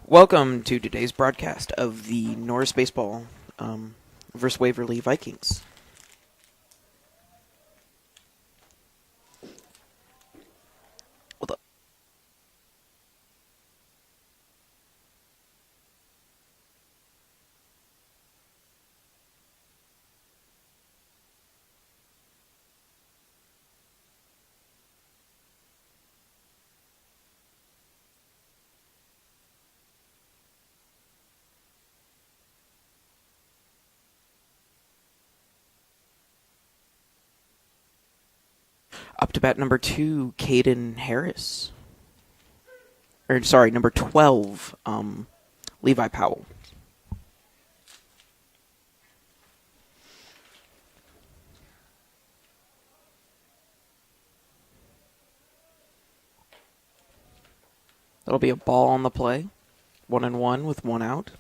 Welcome to today's broadcast of the Norris baseball versus Waverly Vikings. Hold up. Up to bat number 2, Caden Harris. Number 12, Levi Powell. That'll be a ball on the play. 1-1 with 1 out.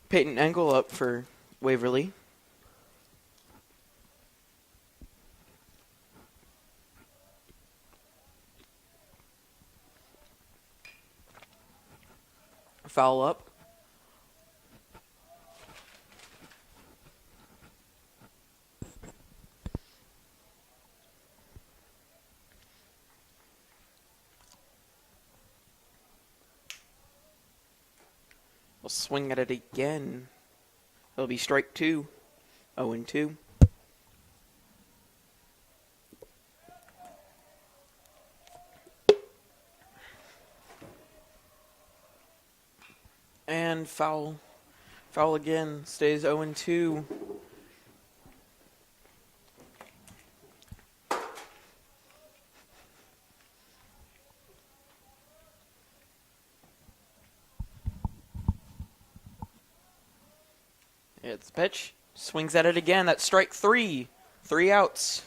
Peyton Engel up for Waverly. Foul up. We'll swing at it again. It'll be strike 2. 0-2. And foul. Foul again. Stays 0-2. It's pitch. Swings at it again. That's strike 3. 3 outs.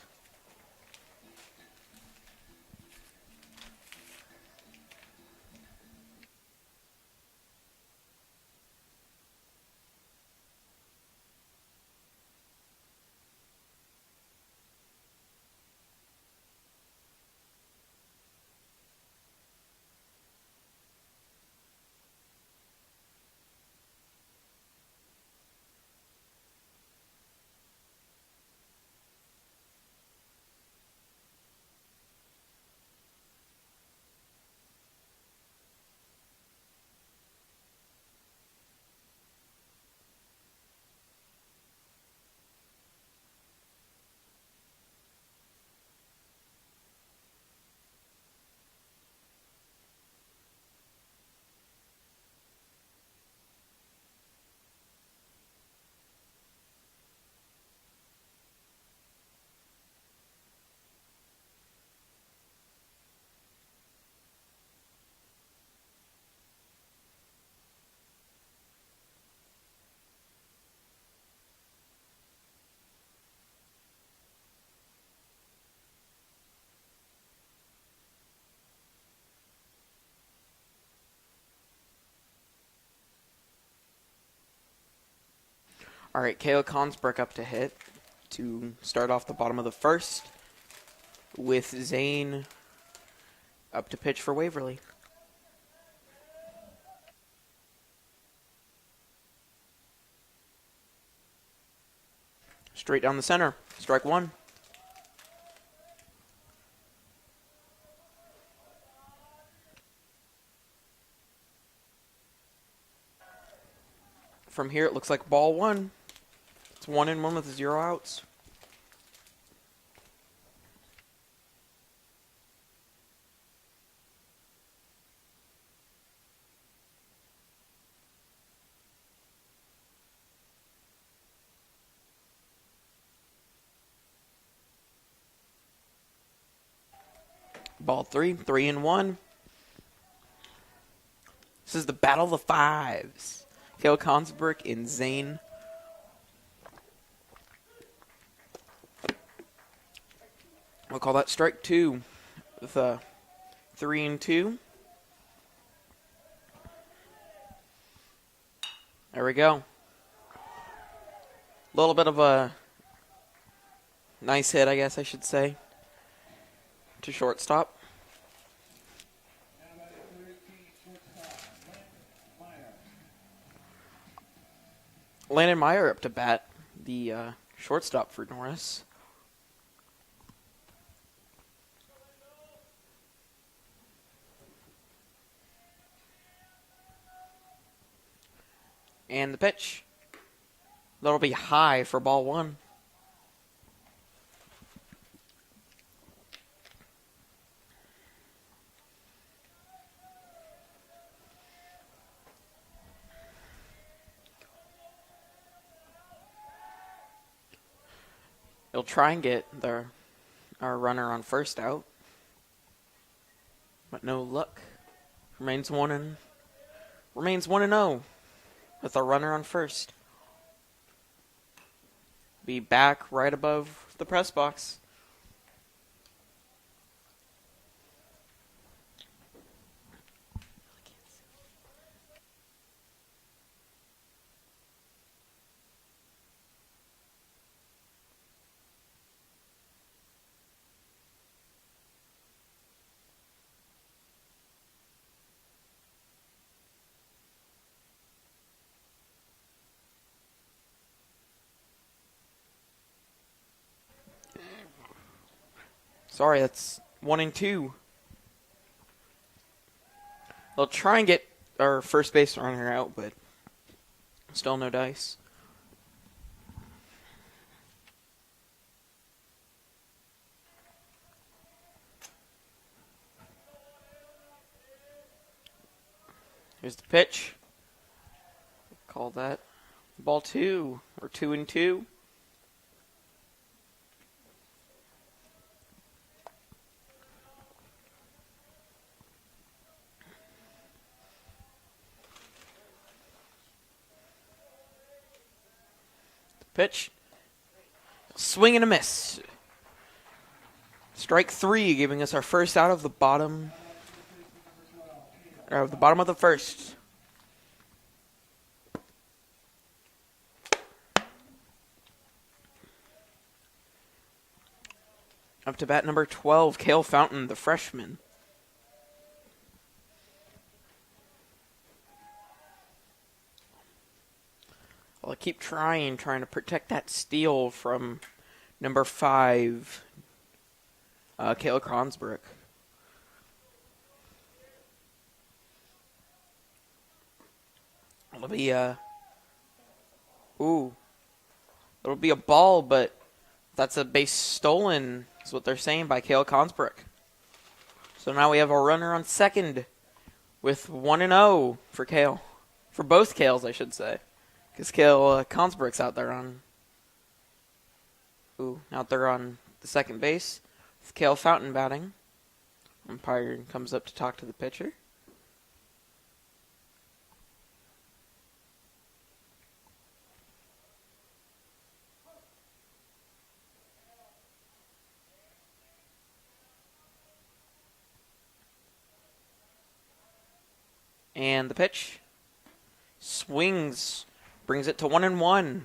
All right, Kale Consbrook up to hit to start off the bottom of the first with Zane up to pitch for Waverly. Straight down the center. Strike 1. From here, it looks like ball 1. It's 1-1 with 0 outs. Ball 3, 3-1. This is the battle of the fives. Kale Consbrook and Zane. I'll call that strike two with a 3-2. There we go. A little bit of a nice hit, I guess I should say, to shortstop. Landon Meyer up to bat, the shortstop for Norris. And the pitch. That'll be high for ball one. He'll try and get our runner on first out, but no luck. Remains 1-0 with a runner on first. Be back right above the press box. Sorry, that's 1-2. They'll try and get our first base runner out, but still no dice. Here's the pitch. Call that ball two, or 2-2. Pitch. Swing and a miss. Strike three, giving us our first out of the bottom. Or the bottom of the first. Up to bat number 12, Cale Fountain, the freshman. I'll keep trying to protect that steal from number 5, Kayla Kronsbrook. It'll be it'll be a ball, but that's a base stolen, is what they're saying, by Kayla Kronsbrook. So now we have a runner on second with 1-0 for Kale. For both Kales, I should say. Because Kale Kronsbrook's out there on the second base with Kale Fountain batting. Umpire comes up to talk to the pitcher. And the pitch swings, brings it to 1-1.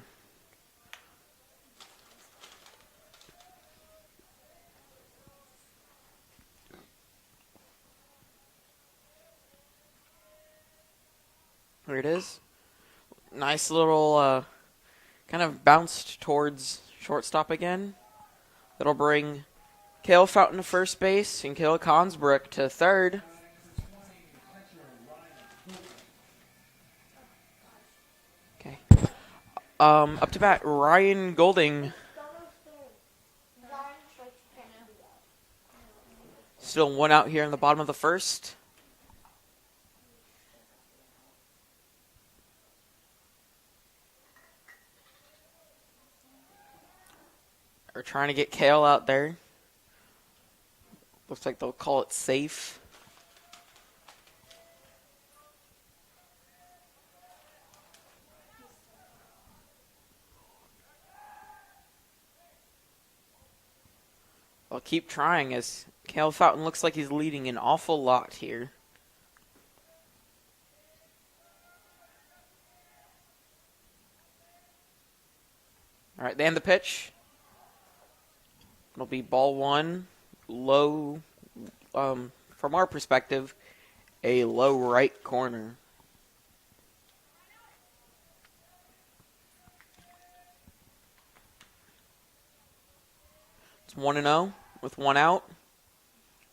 There it is. Nice little kind of bounced towards shortstop again. That'll bring Kale Fountain to first base and Kayla Kronsbrook to third. Okay. Up to bat, Ryan Golding. Still one out here in the bottom of the first. We're trying to get Kale out there. Looks like they'll call it safe. I'll keep trying as Kale Fountain looks like he's leading an awful lot here. All right, they end the pitch. It'll be ball one, low, from our perspective, a low right corner. It's 1-0 with one out.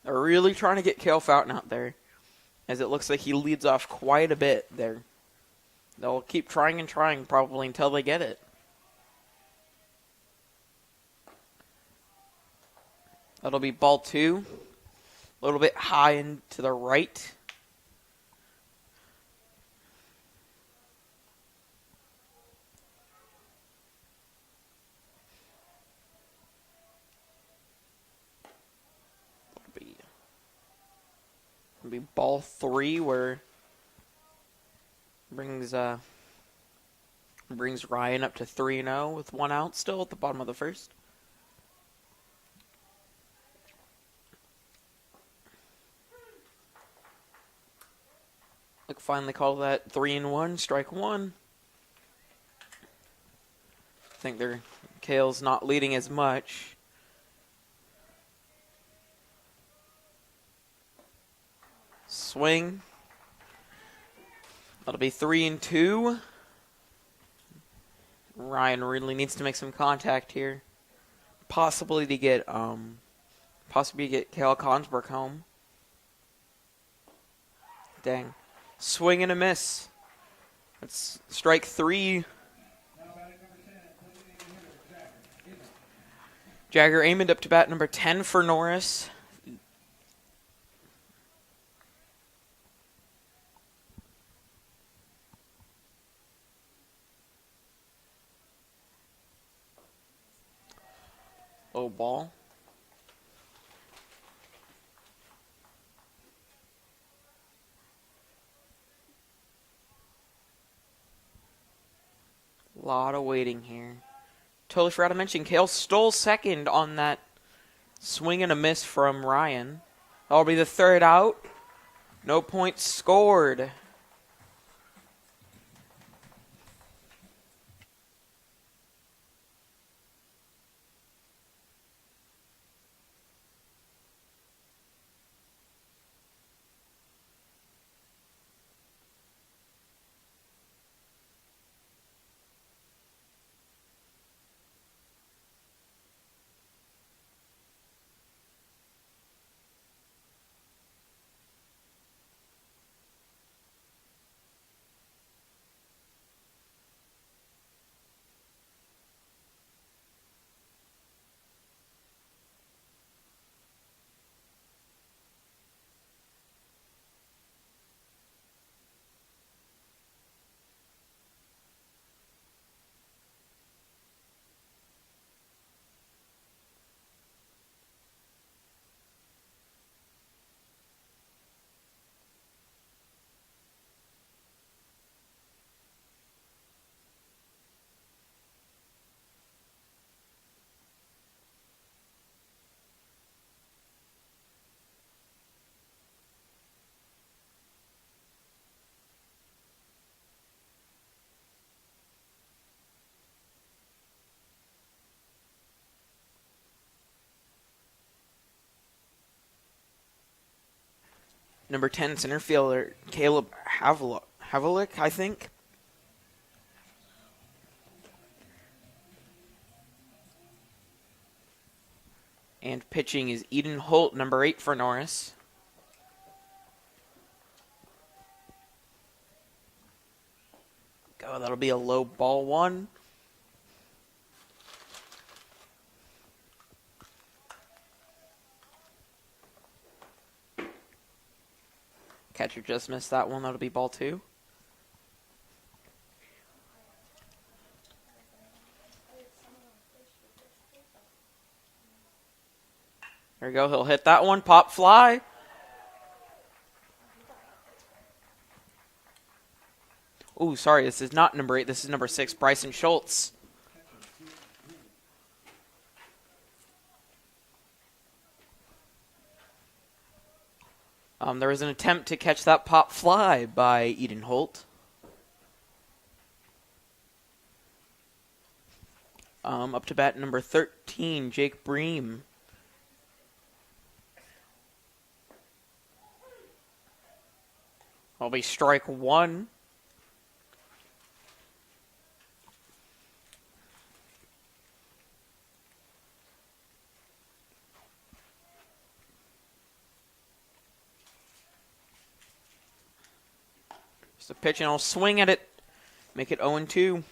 They're really trying to get Kale Fountain out there, as it looks like he leads off quite a bit there. They'll keep trying and trying probably until they get it. That'll be ball two. A little bit high and to the right. It'll be ball three where brings Ryan up to 3-0 with one out still at the bottom of the first. Finally call that 3-1, strike one. I think Kale's not leading as much. Swing. That'll be 3-2. Ryan really needs to make some contact here, possibly to get Kale Consberg home. Dang. Swing and a miss. That's strike three. Jagger Amond up to bat number 10 for Norris. Low ball. A lot of waiting here. Totally forgot to mention, Kale stole second on that swing and a miss from Ryan. That'll be the third out. No points scored. Number 10 center fielder Caleb Havlicek, I think. And pitching is Eden Holt, number 8 for Norris. Go, that'll be a low ball one. Catcher just missed that one. That'll be ball two. There we go. He'll hit that one. Pop fly. Ooh, sorry. This is not number 8. This is number 6, Bryson Schultz. There was an attempt to catch that pop fly by Eden Holt. Up to bat number 13, Jake Bream. That'll be strike one. Just a pitch and I'll swing at it. Make it 0-2.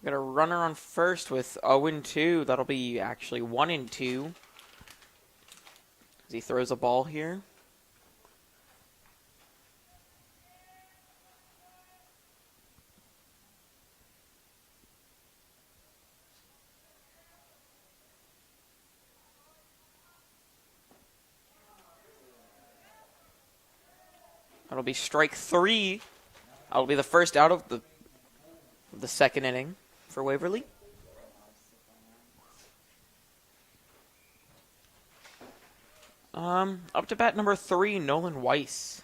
Got a runner on first with 0-2. That'll be actually 1-2. As he throws a ball here. That'll be strike three. That'll be the first out of the second inning for Waverly. Up to bat number 3, Nolan Weiss.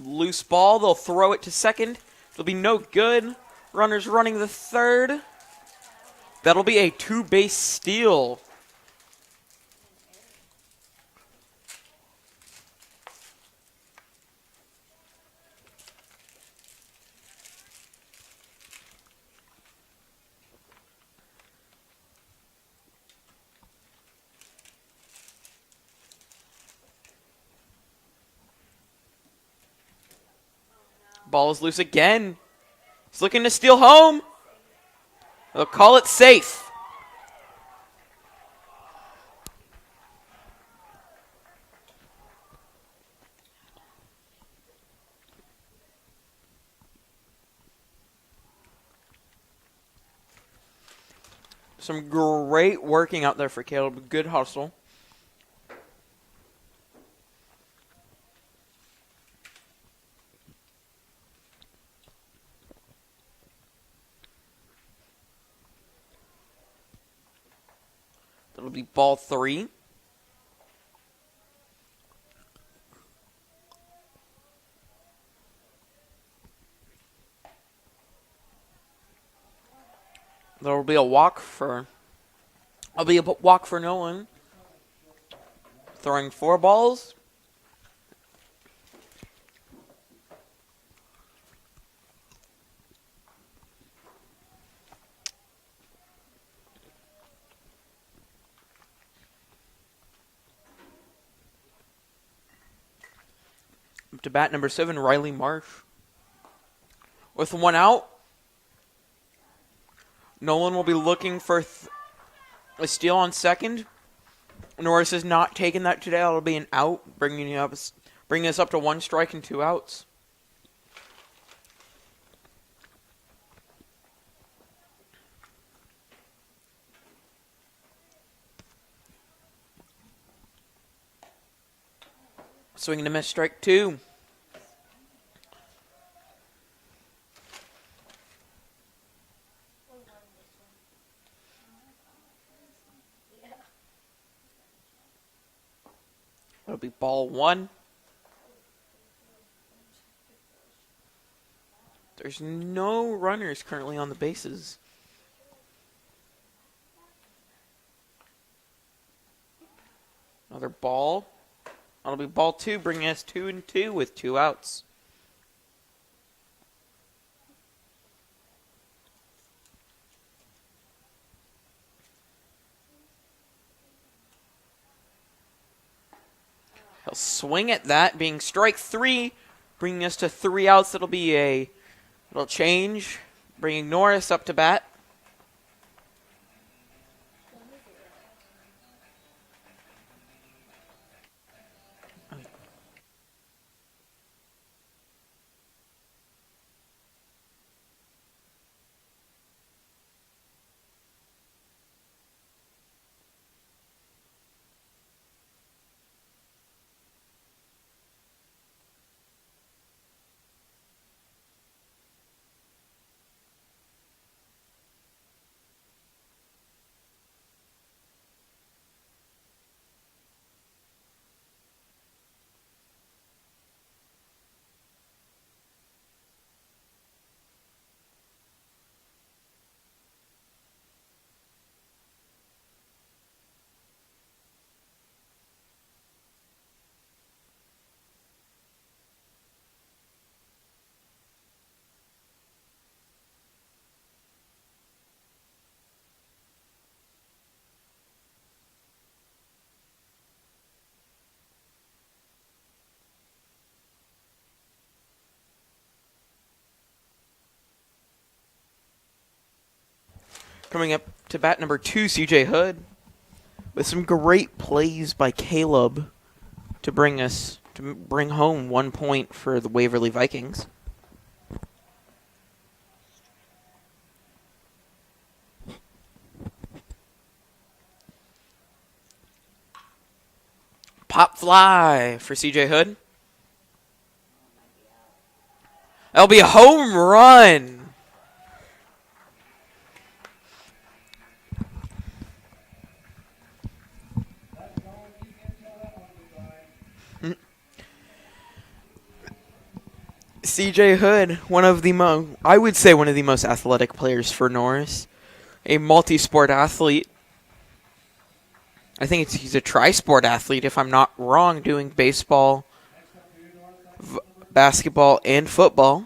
Loose ball, they'll throw it to second. It'll be no good. Runners running the third. That'll be a two-base steal. Ball is loose again. He's looking to steal home. They'll call it safe. Some great working out there for Caleb. Good hustle. That'll be ball 3. There'll be a walk for Nolan. Throwing 4 balls. Up to bat number 7, Riley Marsh. With 1 out, Nolan will be looking for a steal on second. Norris has not taken that today. That'll be an out, bringing us up to 1 strike and 2 outs. Swing and a miss, strike 2. That'll be ball 1. There's no runners currently on the bases. Another ball. That'll be ball 2, bringing us 2-2 with 2 outs. He'll swing at that, being strike 3, bringing us to 3 outs. That'll be a little change, bringing Norris up to bat. Coming up to bat number 2, CJ Hood, with some great plays by Caleb to bring home 1 point for the Waverly Vikings. Pop fly for CJ Hood. That'll be a home run. CJ Hood, I would say one of the most athletic players for Norris. A multi-sport athlete. I think he's a tri-sport athlete, if I'm not wrong, doing baseball, basketball, and football.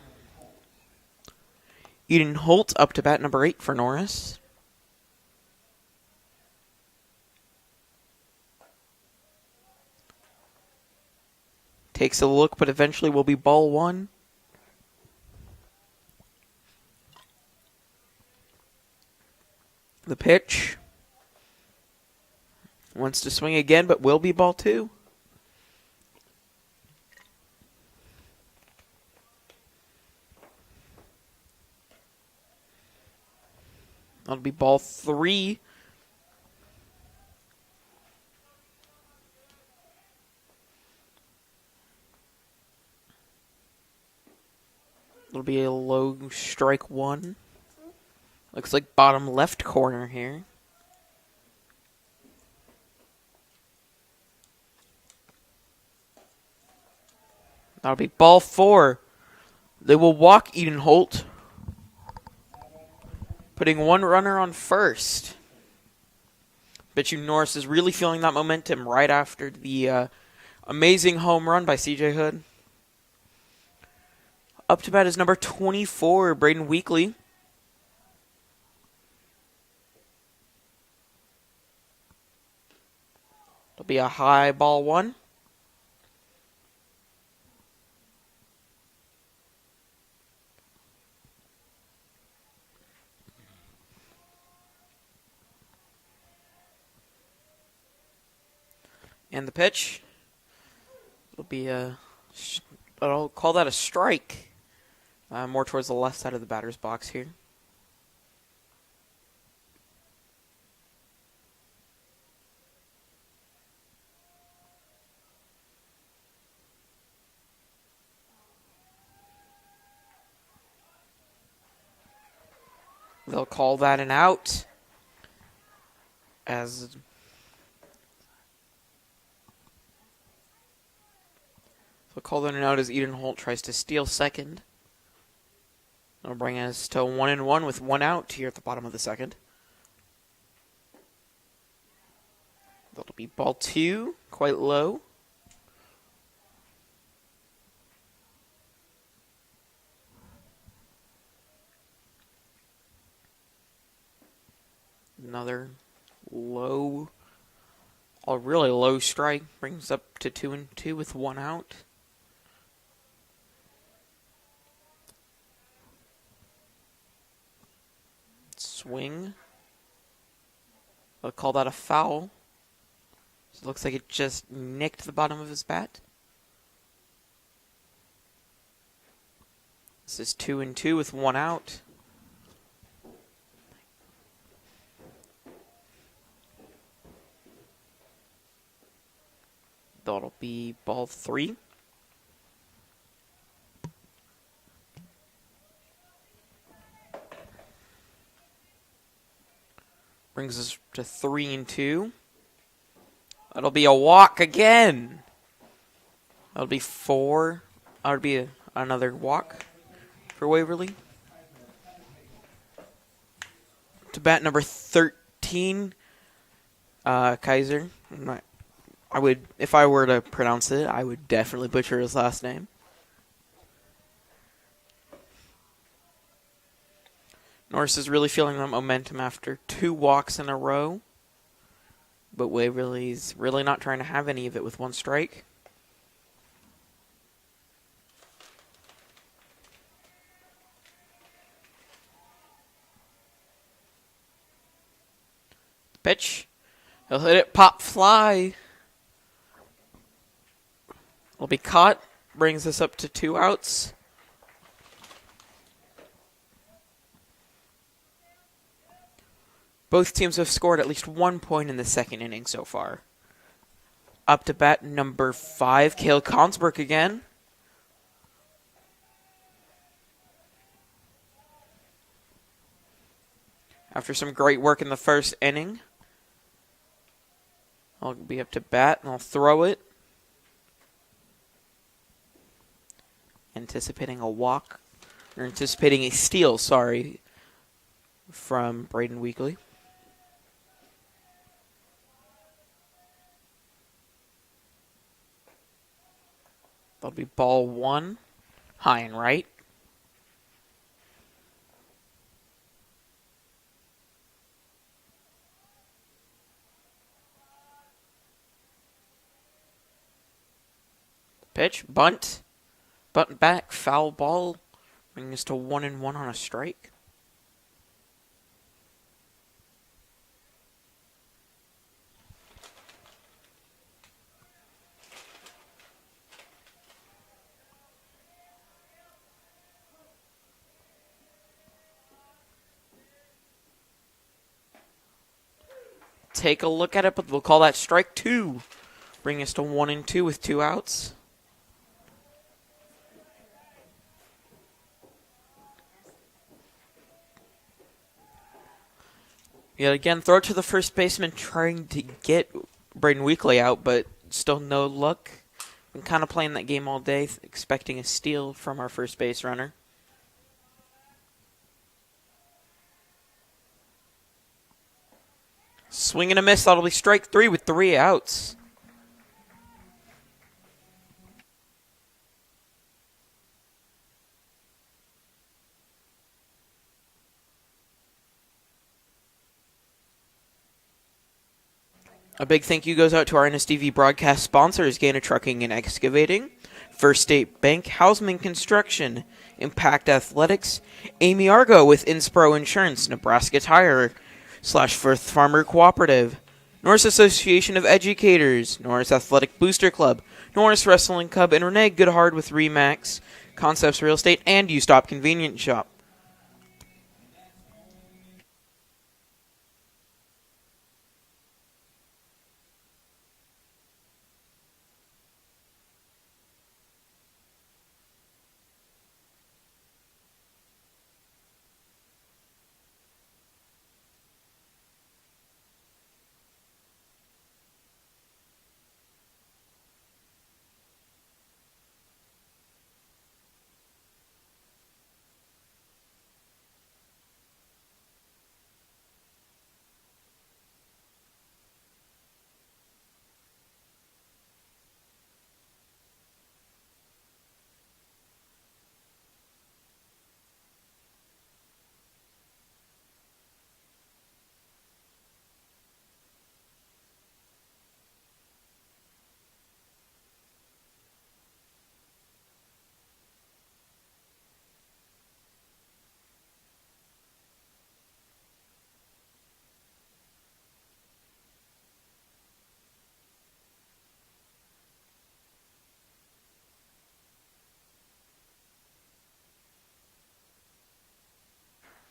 Eden Holt up to bat number 8 for Norris. Takes a look, but eventually will be ball 1. The pitch. Wants to swing again, but will be ball 2. That'll be ball 3. It'll be a low strike 1. Looks like bottom left corner here. That'll be ball 4. They will walk Eden Holt, putting 1 runner on first. Bet you Norris is really feeling that momentum right after the amazing home run by CJ Hood. Up to bat is number 24, Braden Weekly. It'll be a high ball 1. And the pitch. It'll be I'll call that a strike. More towards the left side of the batter's box here. They'll call that an out. They'll call that an out as Eden Holt tries to steal second. That'll bring us to 1-1 with 1 out here at the bottom of the second. That'll be ball 2, quite low. Another low, a really low strike, brings up to 2-2 with 1 out. Swing. I'll call that a foul. So it looks like it just nicked the bottom of his bat. This is 2-2 with 1 out. That'll be ball 3. Brings us to 3-2. That'll be a walk again. That'll be 4. That'll be another walk for Waverly. To bat number 13, Kaiser. I would, if I were to pronounce it, I would definitely butcher his last name. Norris is really feeling that momentum after 2 walks in a row. But Waverly's really not trying to have any of it with 1 strike. Pitch. He'll hit it. Pop fly. Will be caught. Brings us up to 2 outs. Both teams have scored at least 1 point in the second inning so far. Up to bat number 5, Cale Consbrook again. After some great work in the first inning, I'll be up to bat and I'll throw it. Anticipating a walk, or anticipating a steal, sorry, from Braden Weekly. That'll be ball 1, high and right. Pitch, bunt. Bunt back, foul ball, bringing us to 1-1 on a strike. Take a look at it, but we'll call that strike 2. Bring us to 1-2 with 2 outs. Yet again, throw it to the first baseman, trying to get Braden Weekly out, but still no luck. Been kind of playing that game all day, expecting a steal from our first base runner. Swing and a miss. That'll be strike 3 with 3 outs. A big thank you goes out to our NSTV broadcast sponsors, Gaina Trucking and Excavating, First State Bank, Houseman Construction, Impact Athletics, Amy Argo with Inspro Insurance, Nebraska Tire, /Firth Farmer Cooperative, Norris Association of Educators, Norris Athletic Booster Club, Norris Wrestling Club, and Renee Goodhard with Remax, Concepts Real Estate, and U-Stop Convenience Shop.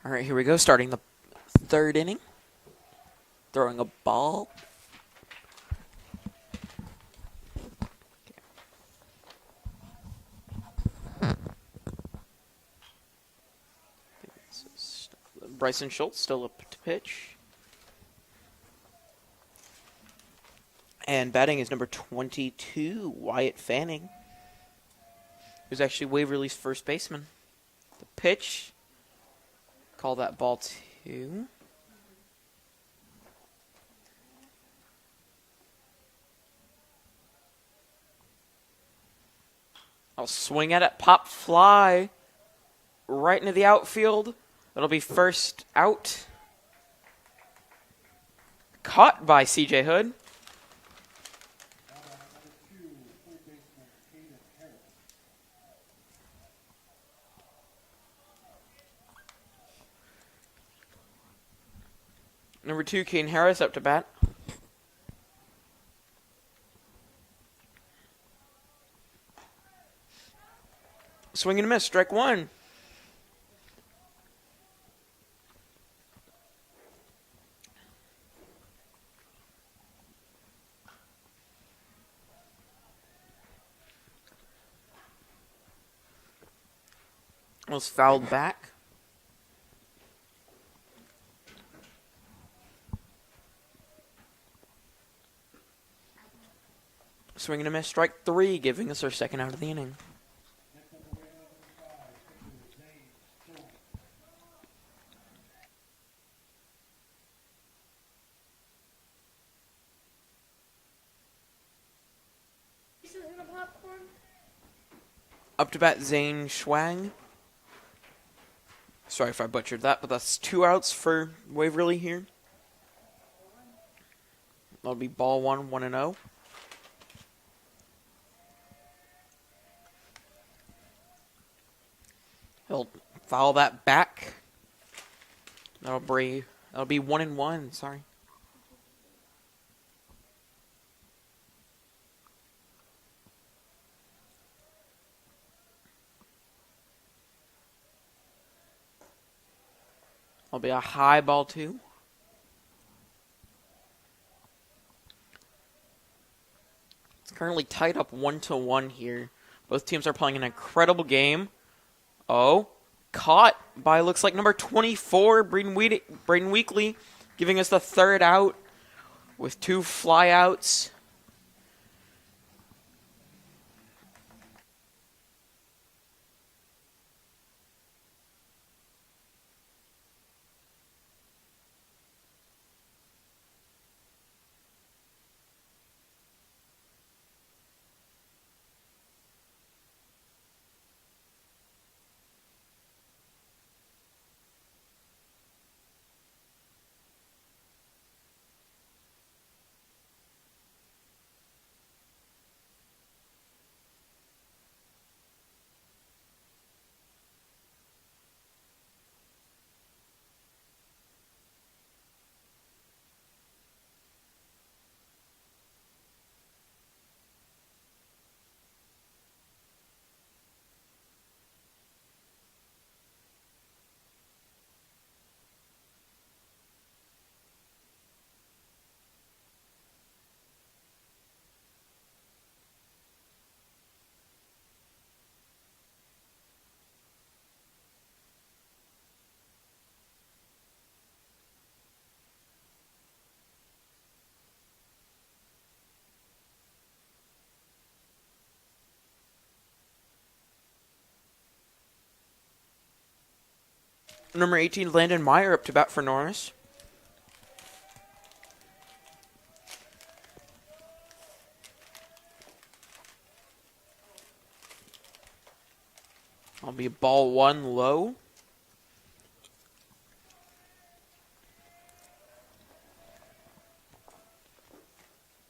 All right, here we go, starting the third inning. Throwing a ball. Bryson Schultz still up to pitch. And batting is number 22, Wyatt Fanning, who's actually Waverly's first baseman. The pitch. Call that ball 2. I'll swing at it, pop fly right into the outfield. That'll be first out. Caught by CJ Hood. Number 2, Kane Harris up to bat. Swing and a miss, strike 1. Was fouled back. Swing and a miss, strike 3, giving us our second out of the inning. Up to bat, Zane Schwang. Sorry if I butchered that, but that's 2 outs for Waverly here. That'll be ball 1, 1-0. He'll foul that back. That'll be 1-1. Sorry. That'll be a high ball 2. It's currently tied up 1-1 here. Both teams are playing an incredible game. Oh, caught by, looks like, number 24, Braden Weekly, giving us the 3rd out with 2 flyouts. Number 18, Landon Meyer, up to bat for Norris. I'll be ball 1 low.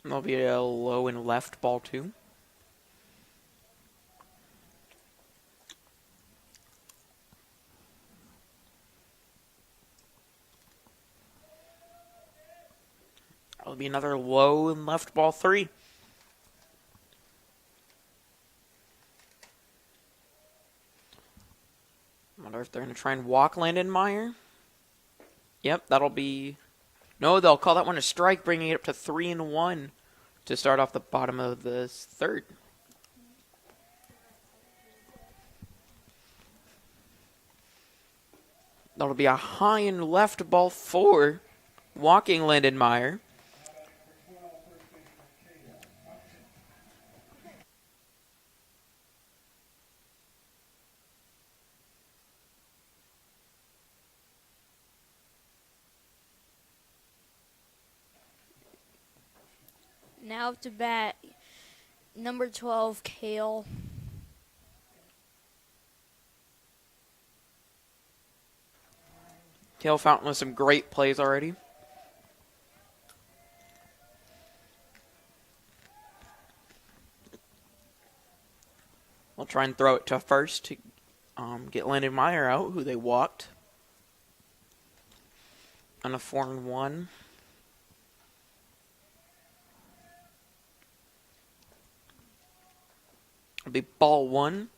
And there'll be a low and left, ball 2. That'll be another low and left, ball 3. I wonder if they're going to try and walk Landon Meyer. Yep, that'll be... No, they'll call that one a strike, bringing it up to 3-1 to start off the bottom of the 3rd. That'll be a high and left, ball 4, walking Landon Meyer. Now up to bat, number 12, Kale. Kale Fountain with some great plays already. We'll try and throw it to first to get Landon Meyer out, who they walked. on a 4-1. It'll be ball 1.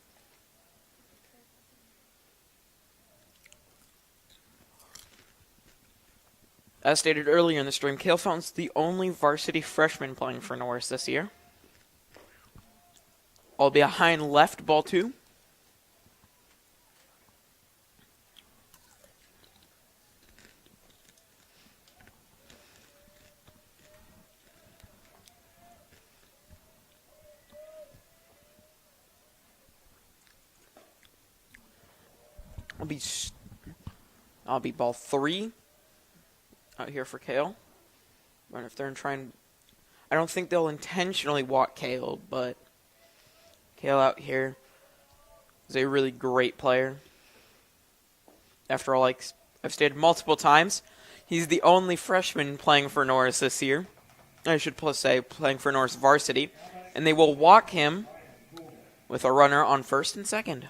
As stated earlier in the stream, Cale Fountain's the only varsity freshman playing for Norris this year. I'll be behind left, ball 2. I'll be ball 3 out here for Cale. But if they're trying, I don't think they'll intentionally walk Cale, but Cale out here is a really great player. After all, like I've stated multiple times, he's the only freshman playing for Norris this year. I should say playing for Norris varsity. And they will walk him with a runner on first and second.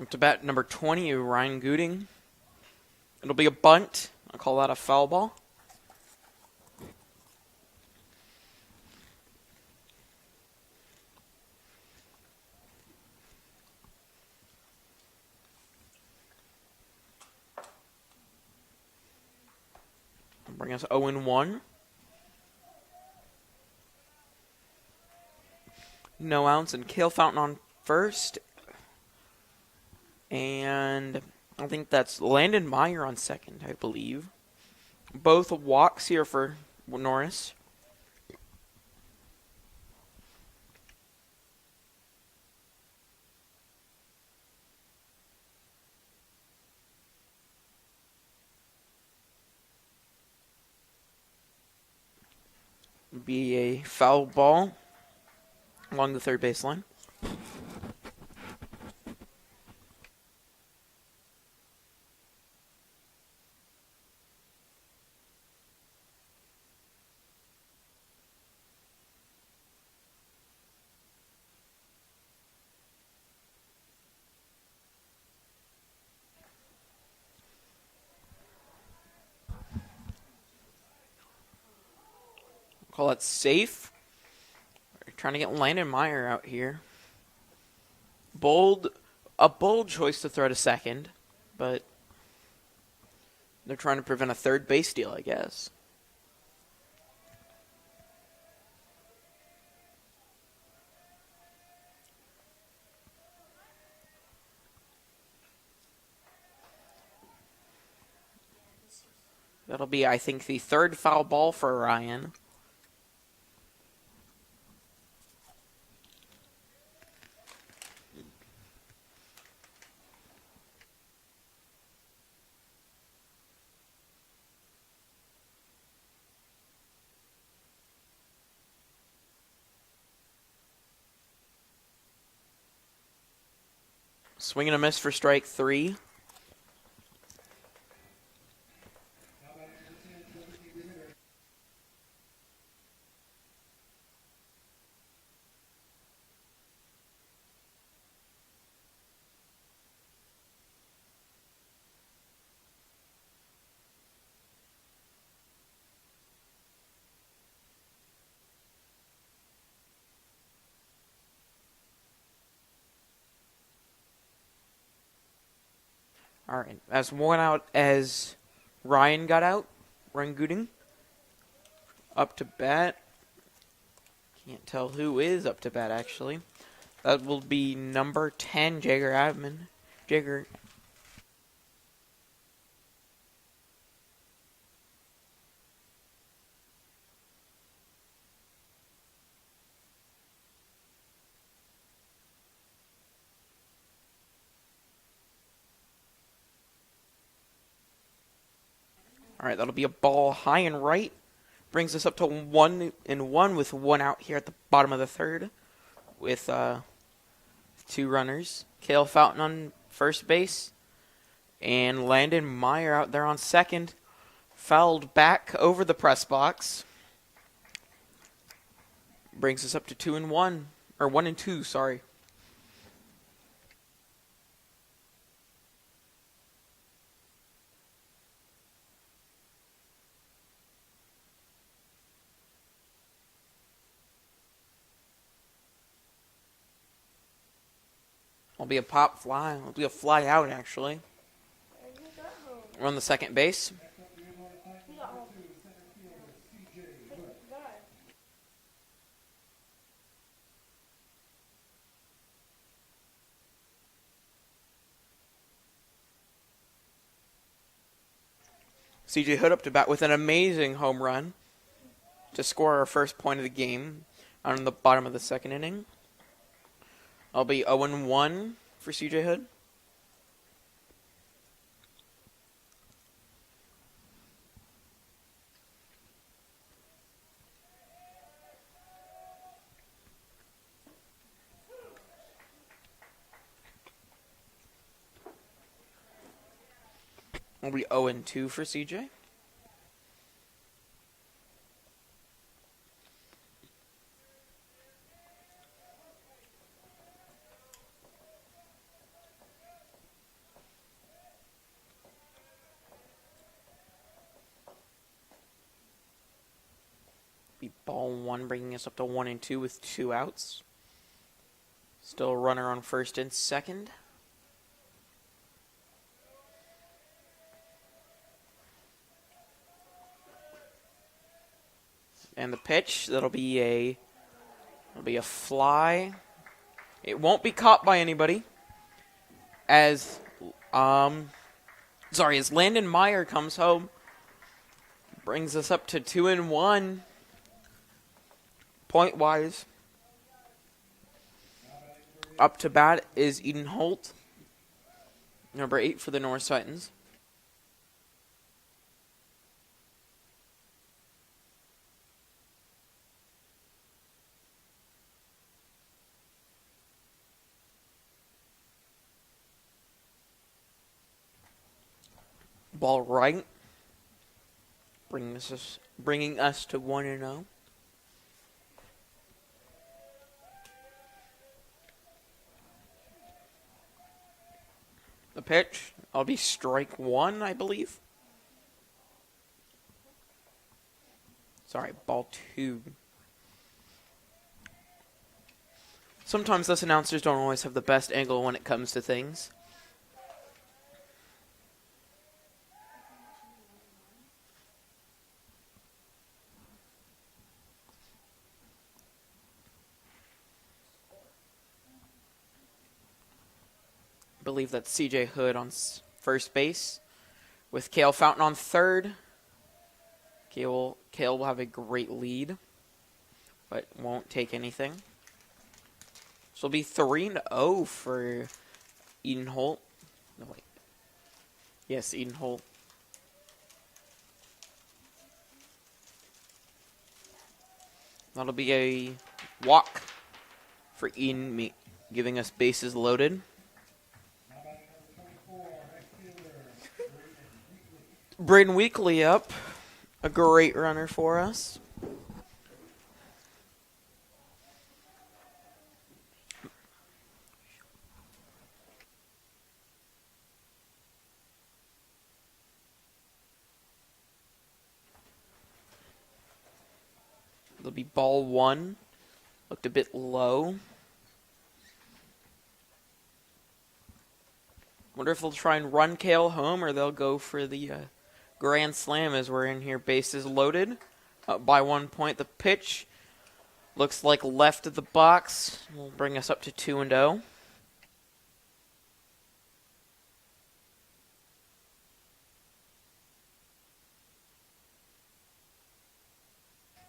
Up to bat number 20, Ryan Gooding. It'll be a bunt. I'll call that a foul ball. Bring us 0-1. No outs and Cale Fountain on first. And I think that's Landon Meyer on second, I believe. Both walks here for Norris. Be a foul ball along the third baseline. Call it safe. We're trying to get Landon Meyer out here. A bold choice to throw to second, but they're trying to prevent a third base steal, I guess. That'll be, I think, the third foul ball for Ryan. Swing and a miss for strike 3. All right, as one out as Ryan got out. Ryan Gooding up to bat. Can't tell who is up to bat, actually. That will be number 10, Jagger Admin. Jagger. All right, that'll be a ball high and right. Brings us up to 1-1 with one out here at the bottom of the third with 2 runners. Cale Fountain on first base and Landon Meyer out there on second. Fouled back over the press box. Brings us up to 2-1, or 1-2, sorry. It'll be a pop fly. It'll be a fly out, actually. We're on the second base. CJ Hood up to bat with an amazing home run to score our first point of the game on the bottom of the second inning. I'll be 0-1 for CJ Hood. I'll be 0-2 for CJ. Be ball 1, bringing us up to 1-2 with 2 outs. Still a runner on first and second. And the pitch, that'll be a fly. It won't be caught by anybody. As Landon Meyer comes home, brings us up to 2-1. Point wise, up to bat is Eden Holt, number 8 for the Norris Titans. Ball right, bringing us to 1-0. The pitch, I'll be strike 1, I believe. Sorry, ball 2. Sometimes us announcers don't always have the best angle when it comes to things. I believe that's CJ Hood on first base with Cale Fountain on third. Cale will have a great lead, but won't take anything. So it'll be 3-0 for Eden Holt. No, wait. Yes, Eden Holt. That'll be a walk for Eden, giving us bases loaded. Braden Weekly up. A great runner for us. It'll be ball 1. Looked a bit low. Wonder if they'll try and run Kale home or they'll go for the grand slam as we're in here. Bases loaded. Up by 1 point. The pitch looks like left of the box. Will bring us up to 2-0.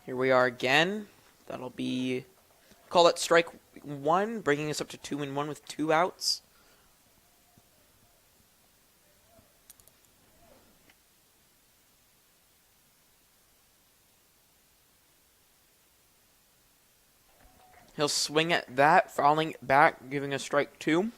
Here we are again. That'll be, call it strike one, bringing us up to 2-1 with 2 outs. He'll swing at that, fouling it back, giving us strike 2.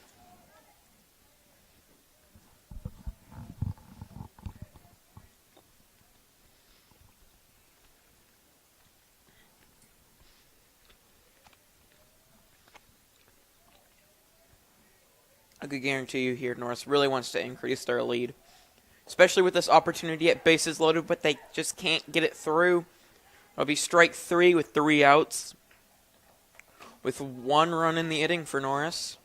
I could guarantee you here, Norris really wants to increase their lead. Especially with this opportunity at bases loaded, but they just can't get it through. It'll be strike 3 with 3 outs. With 1 run in the inning for Norris.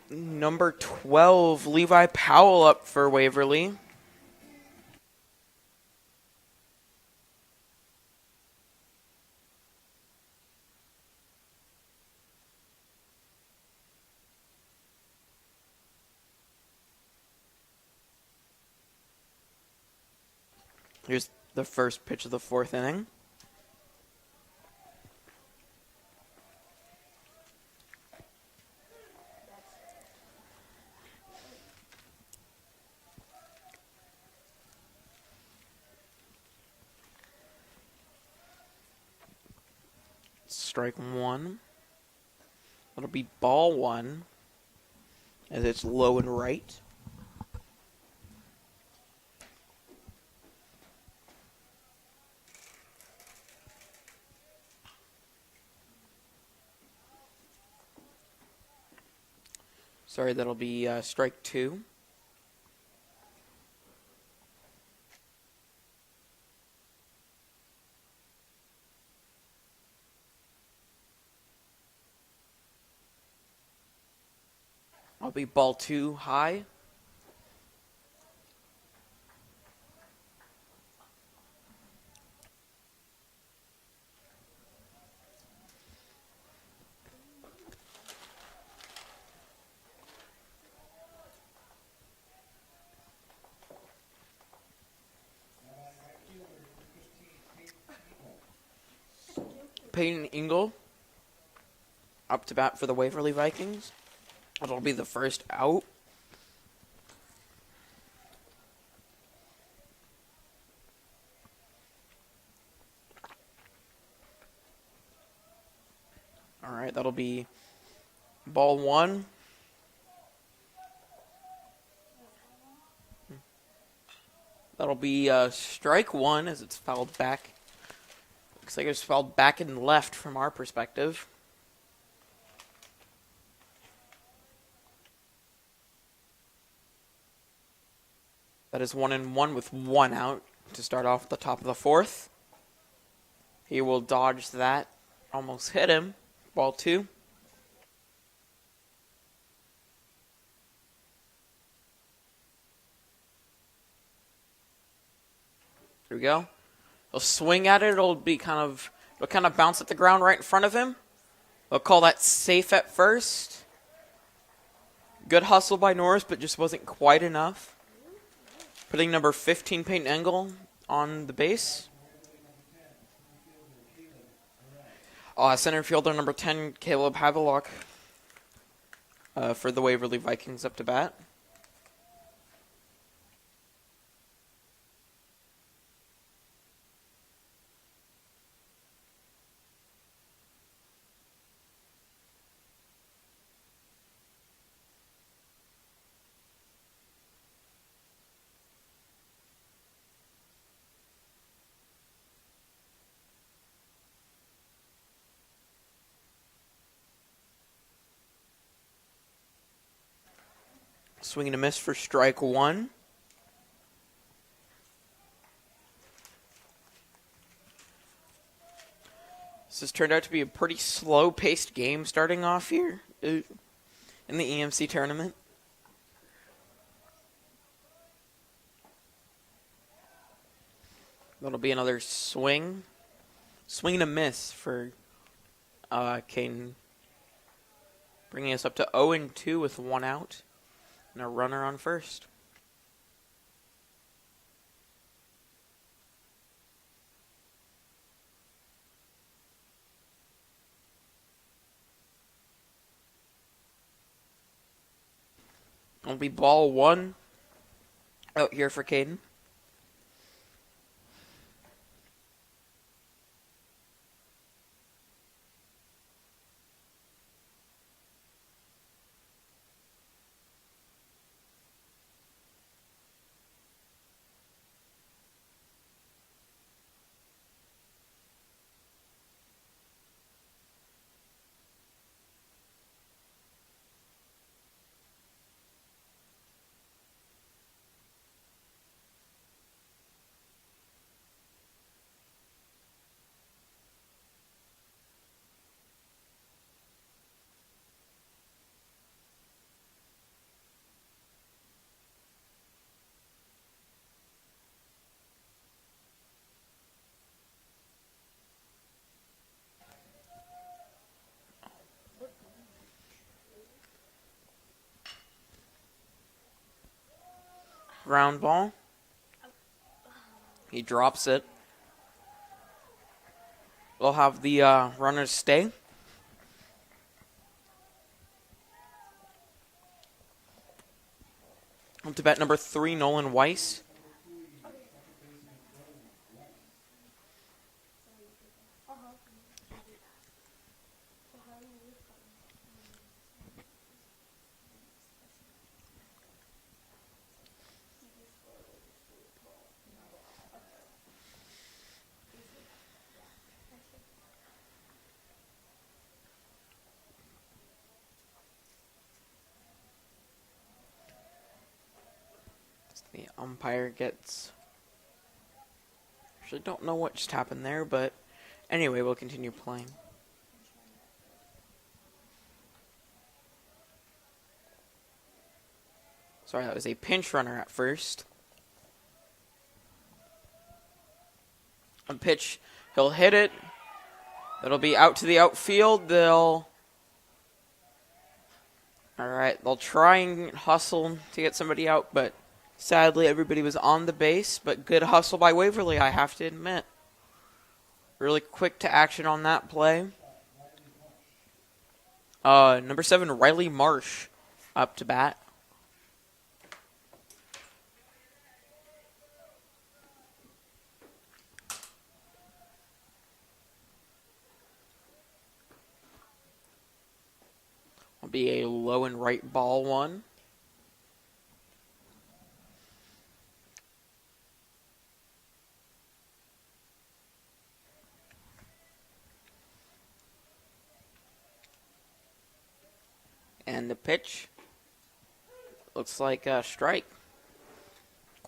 Number 12, Levi Powell up for Waverly. Here's the first pitch of the 4th inning. Strike 1. That'll be ball 1 as it's low and right. Sorry, that'll be strike 2. I'll be ball 2 high. Peyton Engel up to bat for the Waverly Vikings. It'll be the first out. All right, that'll be ball 1. That'll be strike 1 as it's fouled back. Looks like it was fouled back and left from our perspective. That is 1-1 with 1 out. to start off the top of the fourth. He will dodge that. Almost hit him. Ball 2. Here we go. He'll swing at it. It'll kind of bounce at the ground right in front of him. They'll call that safe at first. Good hustle by Norris, but just wasn't quite enough. Putting number 15, Peyton Engel, on the base. Center fielder number 10, Caleb Havelock, for the Waverly Vikings up to bat. Swing and a miss for strike 1. This has turned out to be a pretty slow-paced game starting off here in the EMC tournament. That'll be another swing. Swing and a miss for Caden. Bringing us up to 0-2 with 1 out. And a runner on first. It'll be ball 1 out here for Caden. Ground ball. He drops it. We'll have the runners stay. Up to bat number 3, Nolan Weiss. The umpire gets... Actually, don't know what just happened there, but anyway, we'll continue playing. Sorry, that was a pinch runner at first. On pitch, he'll hit it. It'll be out to the outfield. They'll try and hustle to get somebody out, but sadly, everybody was on the base, but good hustle by Waverly, I have to admit. Really quick to action on that play. Number 7, Riley Marsh, up to bat. Will be a low and right ball 1. And the pitch looks like a strike.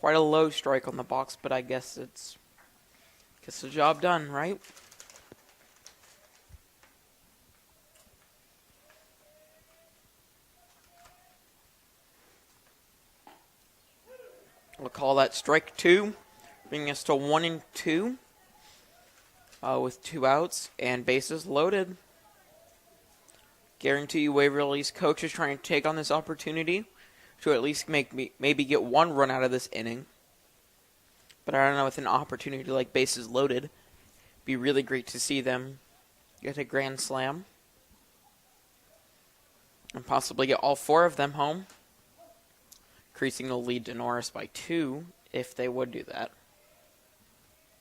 Quite a low strike on the box, but I guess gets the job done, right? We'll call that strike 2, bringing us to 1-2 with 2 outs and bases loaded. Guarantee you Waverly's coach is trying to take on this opportunity to at least maybe get 1 run out of this inning. But I don't know, with an opportunity like bases loaded, it'd be really great to see them get a grand slam and possibly get all 4 of them home, increasing the lead to Norris by 2 if they would do that.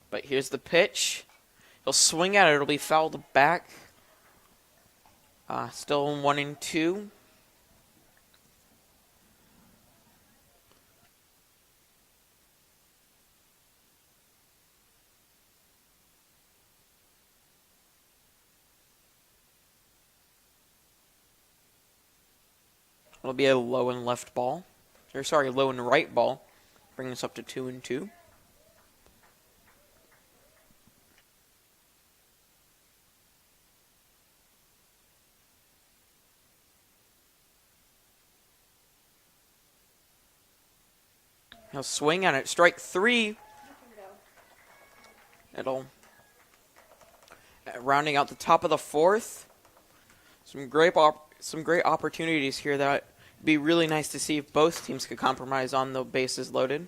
But here's the pitch. He'll swing at it. It'll be fouled back. Still 1-2. It'll be a low and left ball. Low and right ball. Bringing us up to 2-2. He'll swing at it. Strike 3. It'll rounding out the top of the 4th. Some great opportunities here that would be really nice to see if both teams could compromise on the bases loaded.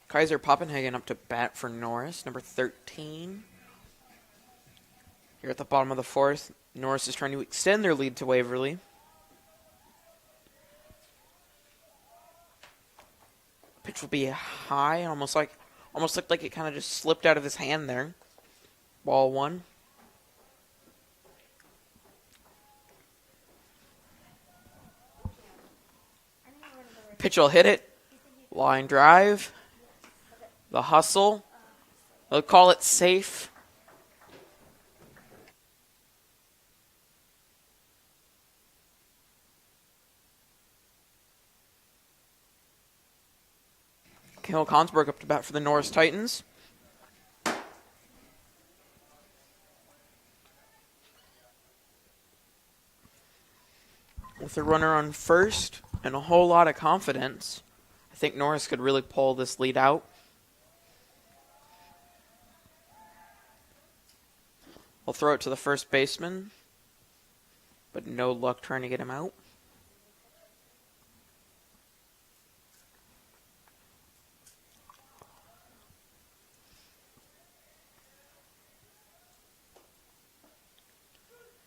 Kaiser Poppenhagen up to bat for Norris, number 13. Here at the bottom of the 4th, Norris is trying to extend their lead to Waverly. Pitch will be high, almost looked like it kind of just slipped out of his hand there. Ball 1. Pitch will hit it. Line drive. The hustle. They'll call it safe. Kale Consberg up to bat for the Norris Titans. With a runner on first and a whole lot of confidence, I think Norris could really pull this lead out. We'll throw it to the first baseman, but no luck trying to get him out.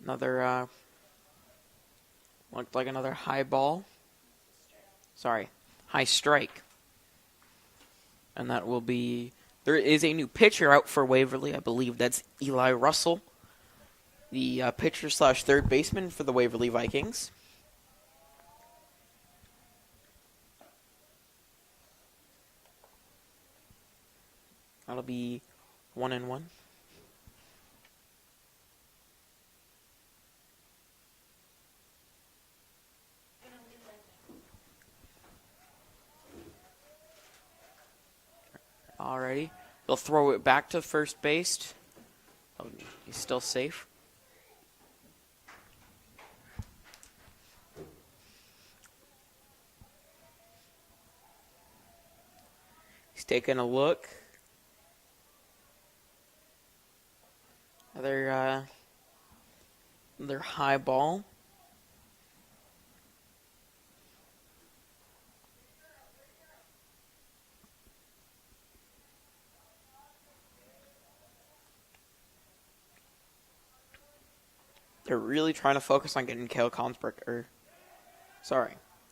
Another, looked like another high ball. Sorry, high strike. And that will be, there is a new pitcher out for Waverly. I believe that's Eli Russell, the pitcher slash third baseman for the Waverly Vikings. That'll be 1-1. Alrighty. They'll throw it back to first base. Oh, he's still safe. He's taking a look. Another high ball. They're really trying to focus on getting Cale Consbrook.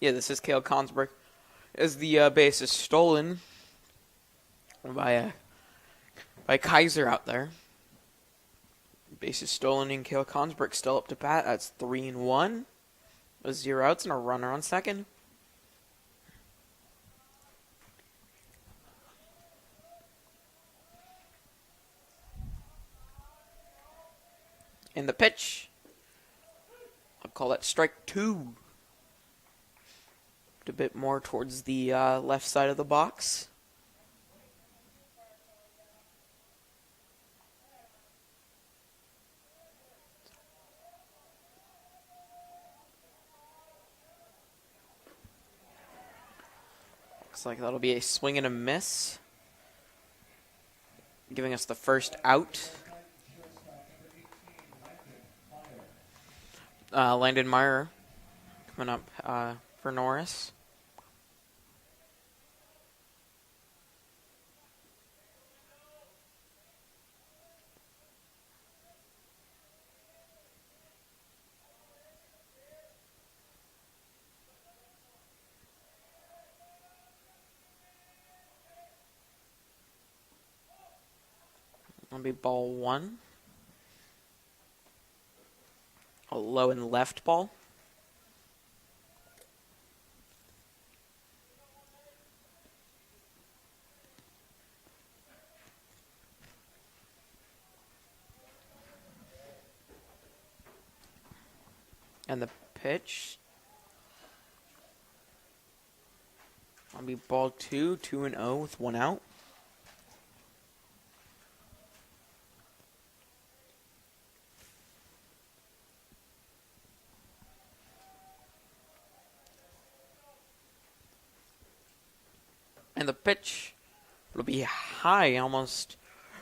Yeah, this is Cale Consbrook. As the base is stolen by Kaiser out there. Base is stolen and Cale Consbrook still up to bat. That's 3-1 with 0 outs and a runner on second. And the pitch, I'll call that strike 2. A bit more towards the left side of the box. Looks like that'll be a swing and a miss, giving us the first out. Landon Meyer coming up for Norris. That'll be ball 1. A low and left ball. And the pitch. That'll be ball 2, 2-0 with 1 out. And the pitch will be high, almost.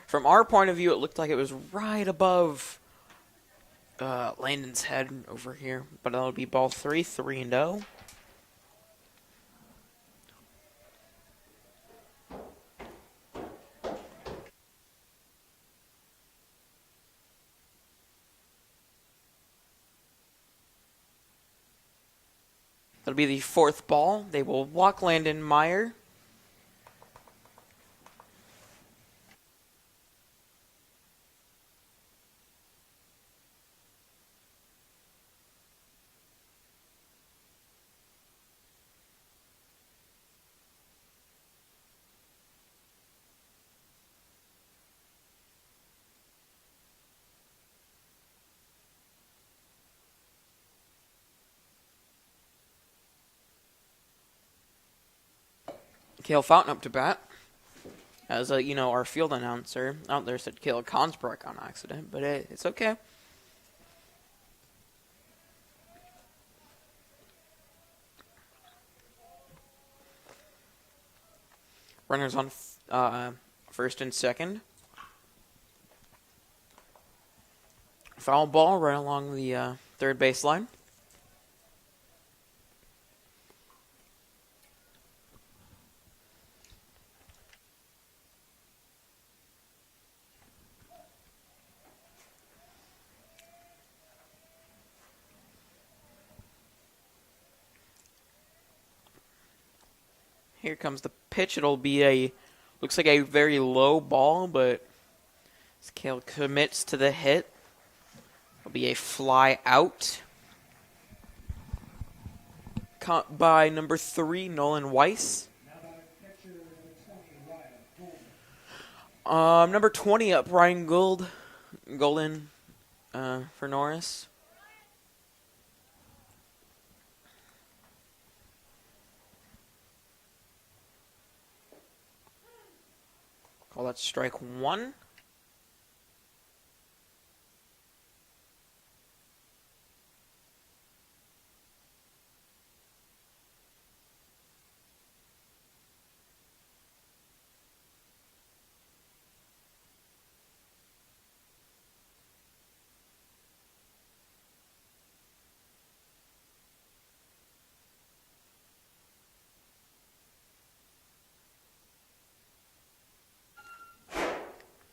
From our point of view, it looked like it was right above Landon's head over here. But that'll be ball 3, 3-0. That'll be the 4th ball. They will walk Landon Meyer. Cale Fountain up to bat. As our field announcer out there said Cale Consbrook on accident, but it's okay. Runners on first and second. Foul ball right along the third baseline. Here comes the pitch. It'll be looks like a very low ball, but as Kale commits to the hit, it'll be a fly out. Caught by number 3, Nolan Weiss. Number 20 up, Ryan Golden for Norris. Call that strike 1.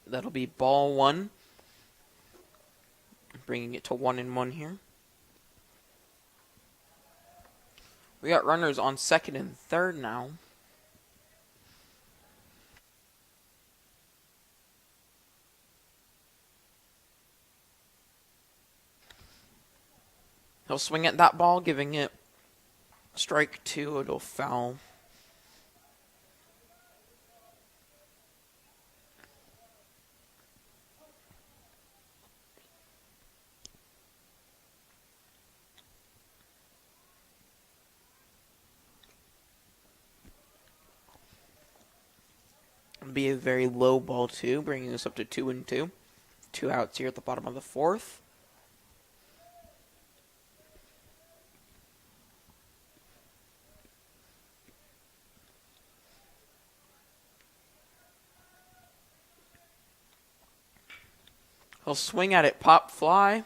That'll be ball 1. Bringing it to 1-1 here. We got runners on second and third now. He'll swing at that ball, giving it strike 2. It'll foul. It'll be a very low ball 2, bringing us up to 2-2. 2 outs here at the bottom of the 4th. He'll swing at it, pop fly.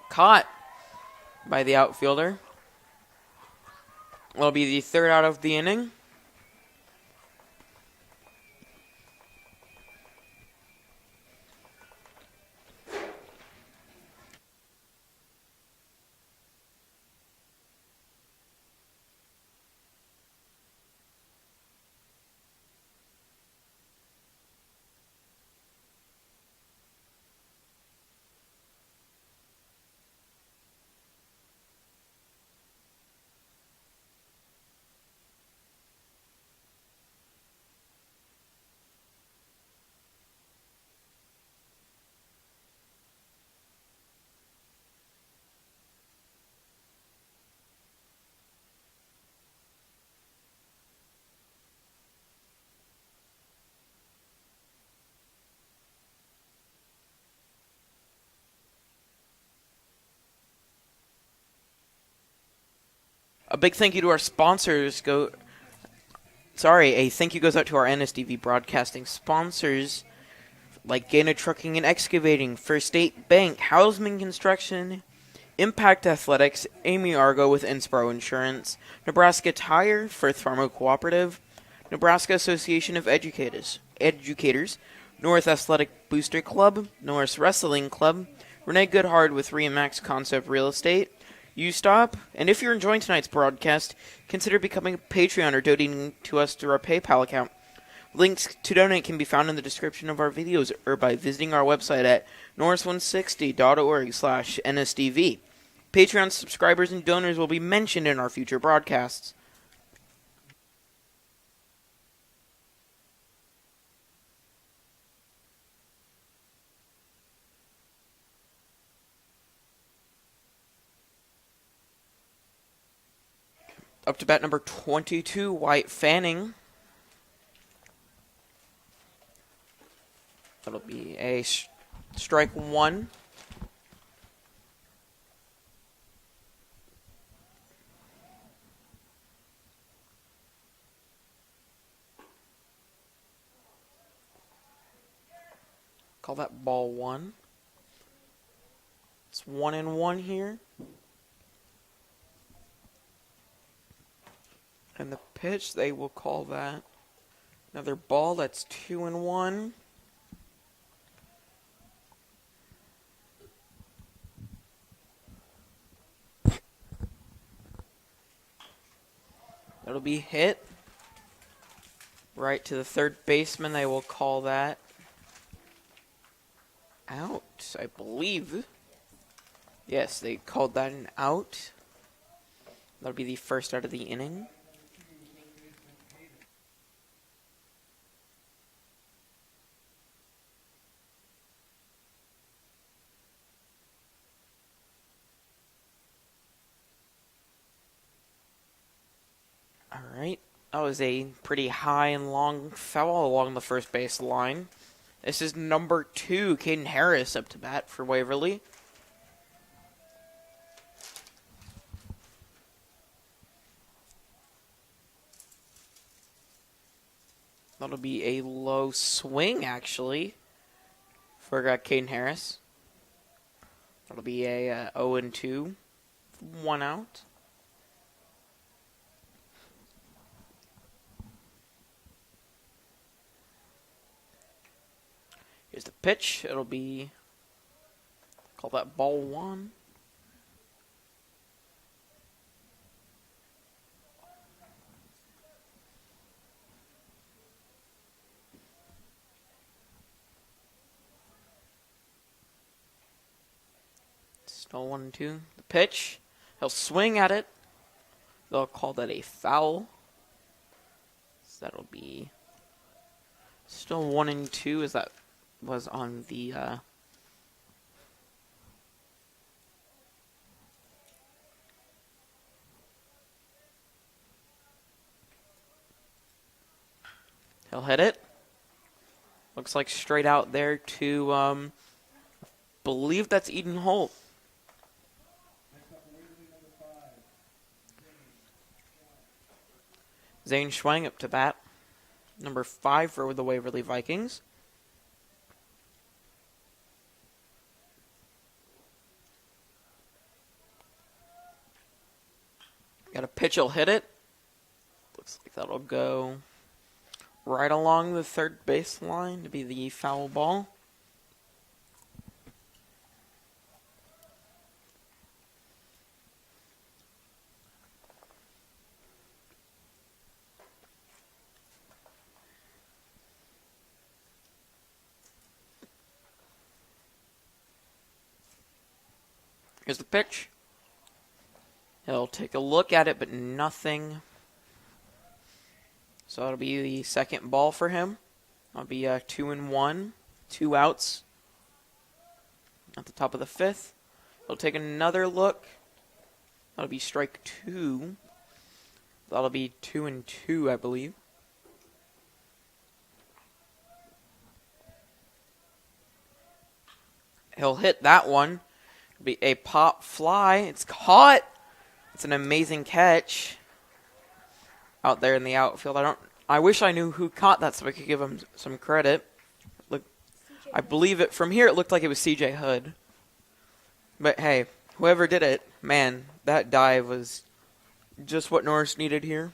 Caught by the outfielder. Will be the 3rd out of the inning. A big thank you to our sponsors. A thank you goes out to our NSDV broadcasting sponsors like Gaina Trucking and Excavating, First State Bank, Houseman Construction, Impact Athletics, Amy Argo with Inspiro Insurance, Nebraska Tire, Firth Pharma Cooperative, Nebraska Association of Educators, North Athletic Booster Club, Norris Wrestling Club, Renee Goodhart with Remax Concept Real Estate, U-Stop, and if you're enjoying tonight's broadcast, consider becoming a Patreon or donating to us through our PayPal account. Links to donate can be found in the description of our videos or by visiting our website at norris160.org/NSDV. Patreon subscribers and donors will be mentioned in our future broadcasts. Up to bat number 22, Wyatt Fanning. That'll be a strike 1. Call that ball 1. It's 1-1 here. And the pitch, they will call that another ball. That's 2-1. That'll be hit right to the third baseman. They will call that out, I believe. Yes, they called that an out. That'll be the first out of the inning. Alright, that was a pretty high and long foul along the first base line. This is number 2, Caden Harris, up to bat for Waverly. That'll be a low swing, actually, for Caden Harris. That'll be a 0-2, 1 out. Here's the pitch. It'll be, call that ball 1. Still 1-2. The pitch. He'll swing at it. They'll call that a foul. So that'll be still 1-2 as that was on the he'll hit it. Looks like straight out there to believe that's Eden Holt. Zane Schwang up to bat. Number 5 for the Waverly Vikings. Got a pitch, he'll hit it. Looks like that'll go right along the third base line to be the foul ball. Here's the pitch. He'll take a look at it, but nothing. So it'll be the second ball for him. It'll be 2-1, 2 outs at the top of the 5th. He'll take another look. That'll be strike 2. That'll be 2-2, I believe. He'll hit that one. It'll be a pop fly. It's caught. It's an amazing catch out there in the outfield. I wish I knew who caught that so I could give him some credit. Look, I believe it from here. It looked like it was CJ Hood. But hey, whoever did it, man, that dive was just what Norris needed here.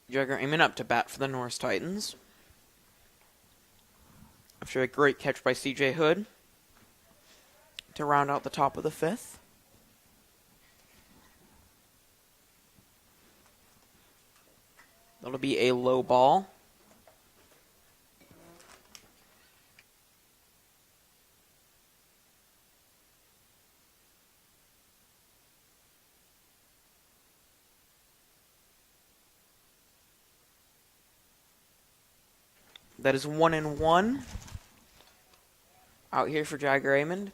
Jagger Amon up to bat for the Norris Titans. After a great catch by CJ Hood to round out the top of the fifth. That'll be a low ball. That is 1-1. Out here for Jag Raymond.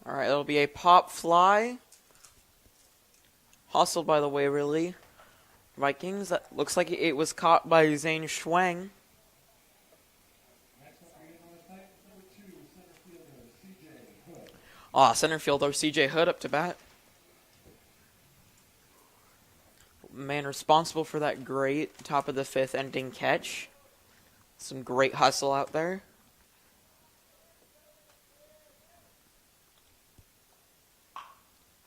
Alright, that'll be a pop fly. Hustled by the Waverly Vikings. That looks like it was caught by Zane Schwang. Center fielder CJ Hood up to bat. Man responsible for that great top of the fifth ending catch. Some great hustle out there.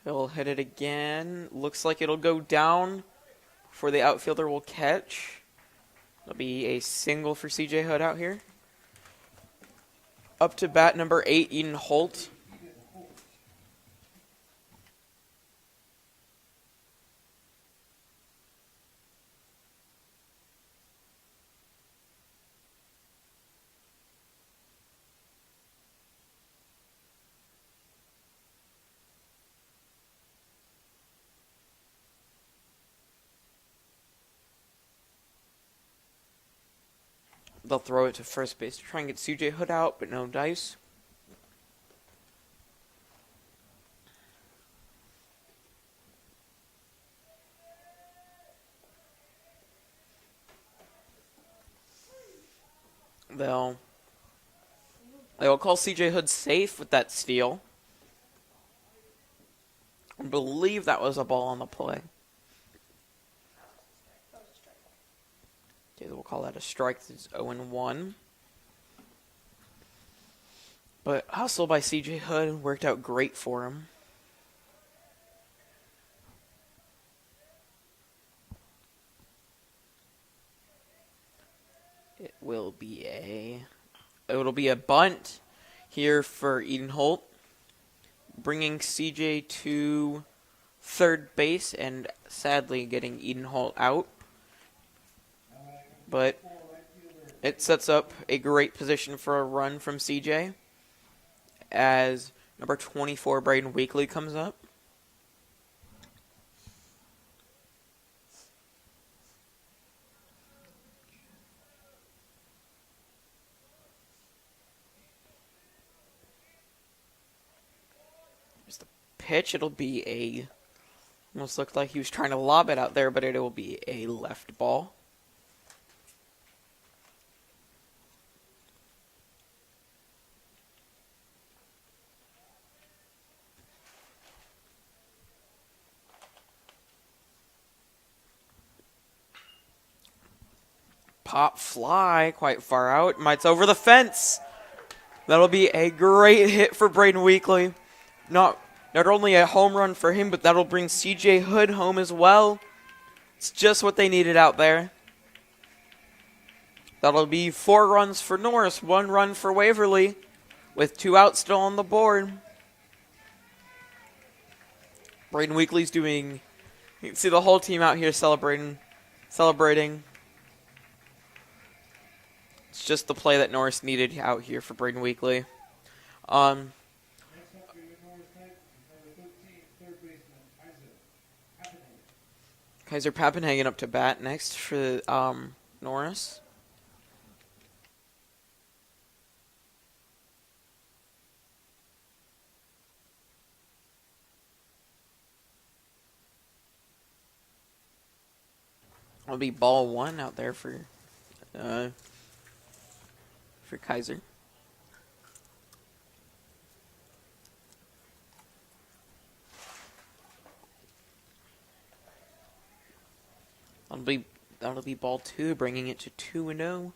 He'll hit it again. Looks like it'll go down before the outfielder will catch. It'll be a single for CJ Hood out here. Up to bat number 8, Eden Holt. They'll throw it to first base to try and get CJ Hood out, but no dice. They'll call CJ Hood safe with that steal. I believe that was a ball on the play. Okay, we'll call that a strike. It's 0-1. But hustle by CJ Hood worked out great for him. It'll be a bunt here for Eden Holt, bringing CJ to third base and sadly getting Eden Holt out. But it sets up a great position for a run from CJ as number 24, Braden Weekly, comes up. There's the pitch. It'll be almost looked like he was trying to lob it out there, but it will be a left ball. Pop fly quite far out. It's over the fence. That'll be a great hit for Braden Weekly. Not only a home run for him, but that'll bring CJ Hood home as well. It's just what they needed out there. That'll be 4 runs for Norris, 1 run for Waverly, with 2 outs still on the board. Braden Weekly's doing... You can see the whole team out here celebrating. It's just the play that Norris needed out here for Braden Weekly. Kaiser Pappenhagen up to bat next for Norris. It'll be ball 1 out there for Kaiser. That'll be ball 2, bringing it to 2-0.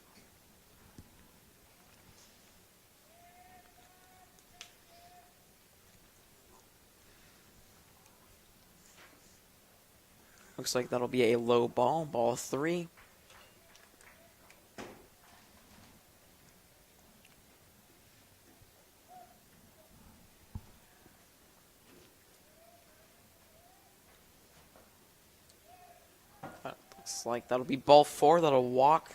Looks like that'll be a low ball, ball 3. Looks like that'll be ball 4. That'll walk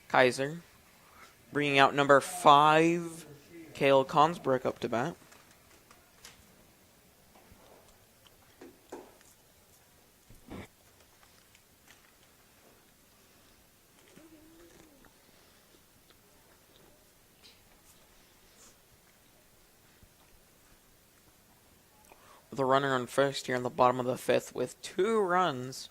Kaiser. Bringing out number 5, Cale Consbrick up to bat. With a runner on first here in the bottom of the 5th with 2 runs.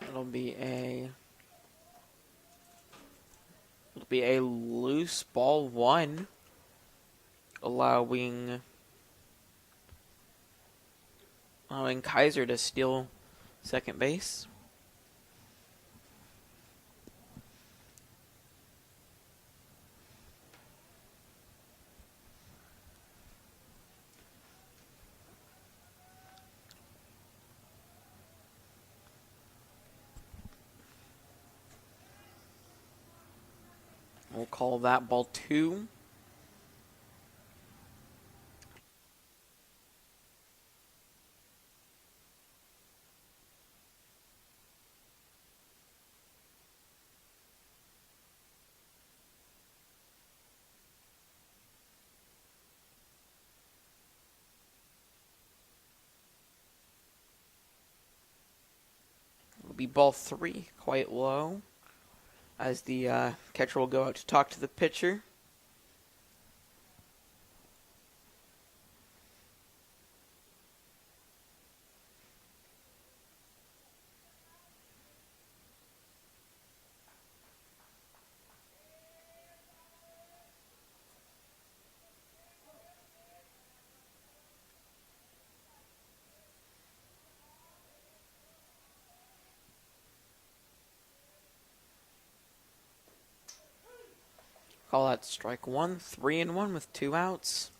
It'll be a loose ball 1, allowing Kaiser to steal second base. We'll call that ball 2. It'll be ball 3, quite low, as the catcher will go out to talk to the pitcher. Call that strike 1, 3-1 with 2 outs.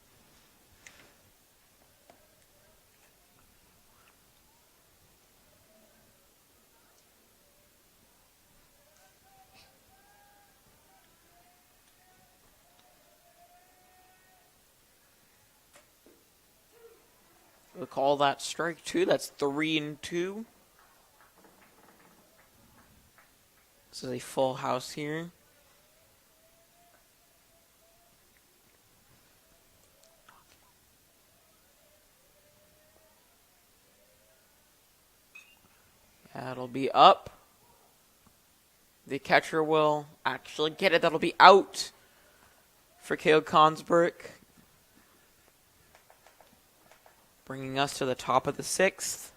We'll call that strike 2. That's 3-2. This is a full house here. That'll be up. The catcher will actually get it. That'll be out for Cale Consbrick. Bringing us to the top of the 6th.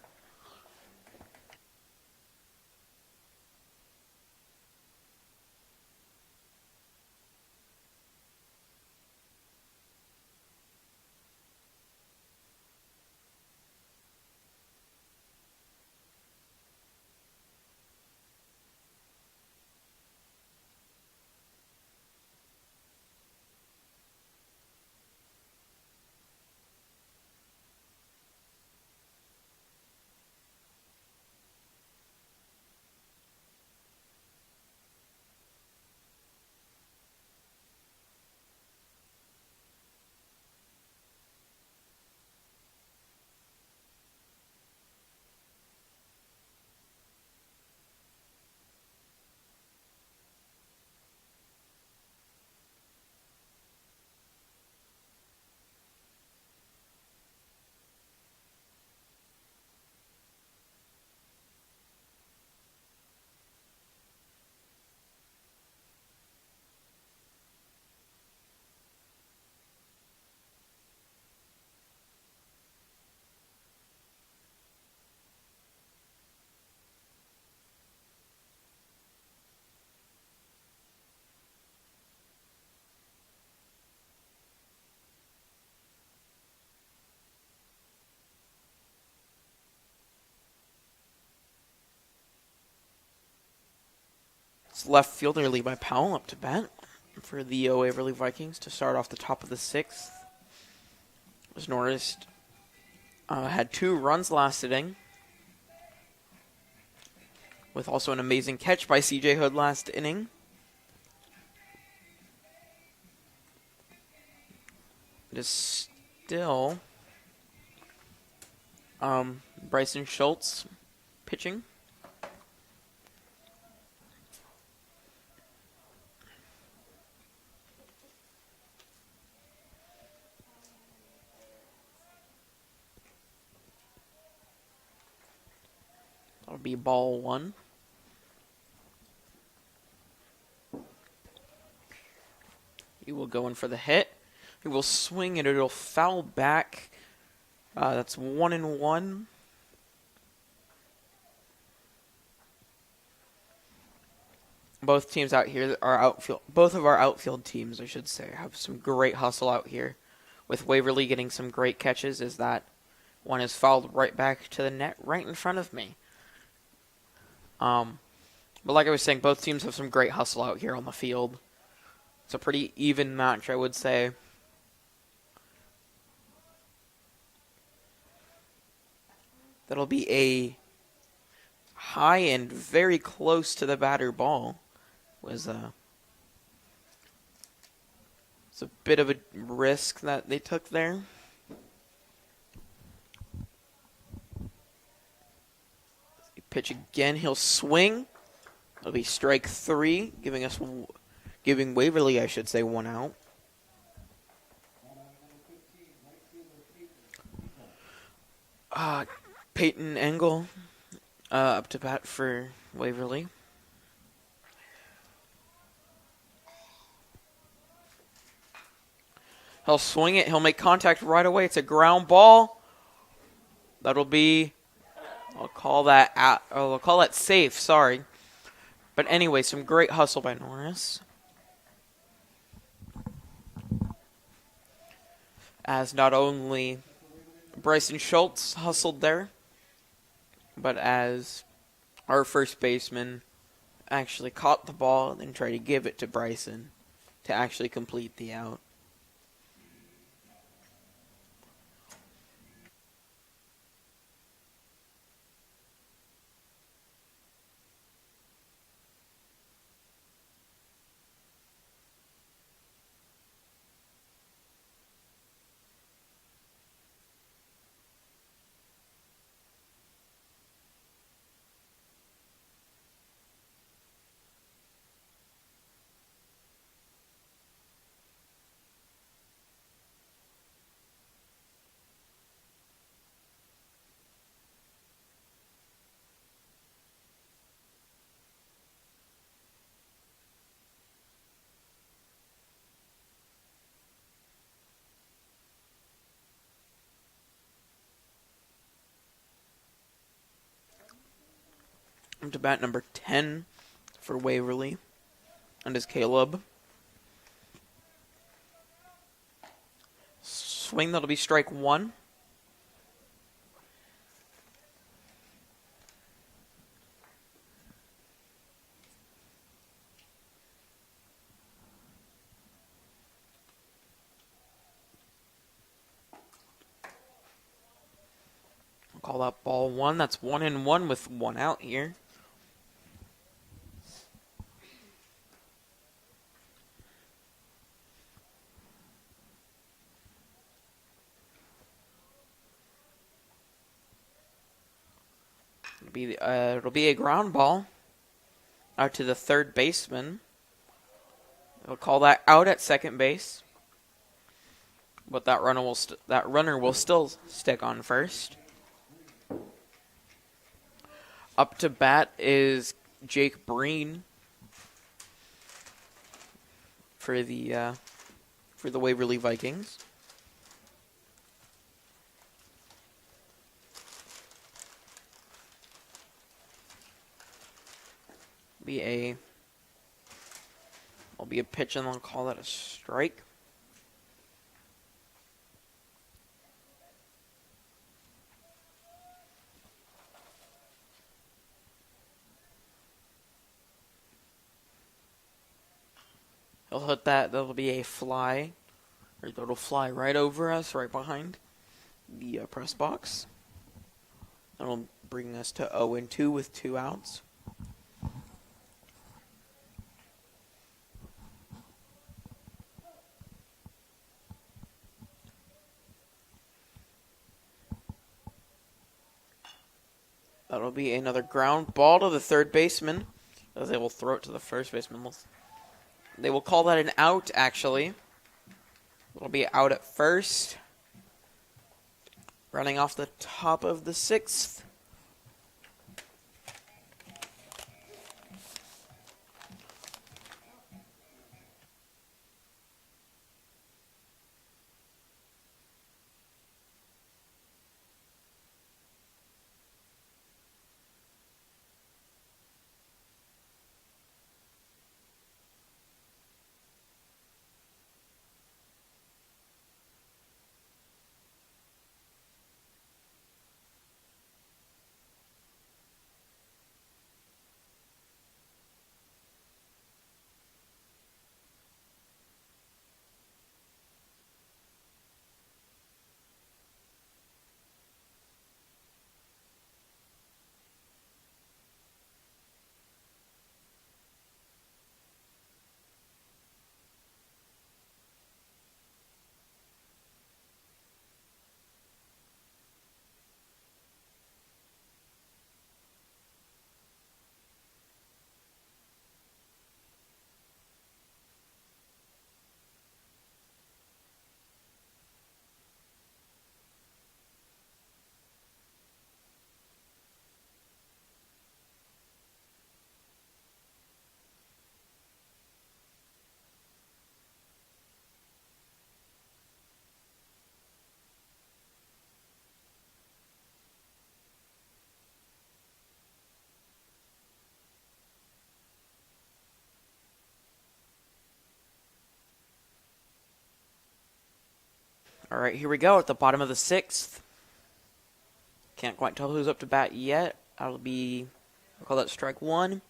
It's left fielder Levi Powell up to bat for the Waverly Vikings to start off the top of the 6th. As Norris had 2 runs last inning. with also an amazing catch by C.J. Hood last inning. It is still Bryson Schultz pitching. That'll be ball one. He will go in for the hit. He will swing and it'll foul back. That's 1-1. Both teams out here are outfield. Both of our outfield teams, I should say, have some great hustle out here. With Waverly getting some great catches, as that one is fouled right back to the net, right in front of me. But like I was saying, both teams have some great hustle out here on the field. It's a pretty even match, I would say. That'll be a high and very close to the batter ball. It's a bit of a risk that they took there. Pitch again, he'll swing. It'll be strike three, giving Waverly, I should say, one out. Peyton Engel up to bat for Waverly. He'll swing it. He'll make contact right away. It's a ground ball. That'll be, I'll call that safe. Sorry. But anyway, some great hustle by Norris. As not only Bryson Schultz hustled there, but as our first baseman actually caught the ball and then tried to give it to Bryson to actually complete the out. To bat number 10 for Waverly, and is Caleb. Swing, that'll be strike one. I'll call that ball one. That's 1-1 with one out here. It'll be a ground ball out to the third baseman. They'll call that out at second base, but that runner will still stick on first. Up to bat is Jake Breen for the Waverly Vikings. Will be a pitch, and I'll call that a strike. He'll hit that. That'll be a fly, or that'll fly right over us, right behind the press box. That'll bring us to 0-2 with 2 outs. That'll be another ground ball to the third baseman, as they will throw it to the first baseman. They will call that an out, actually. It'll be out at first. Running off the top of the sixth. All right, here we go at the bottom of the sixth. Can't quite tell who's up to bat yet. I'll call that strike one.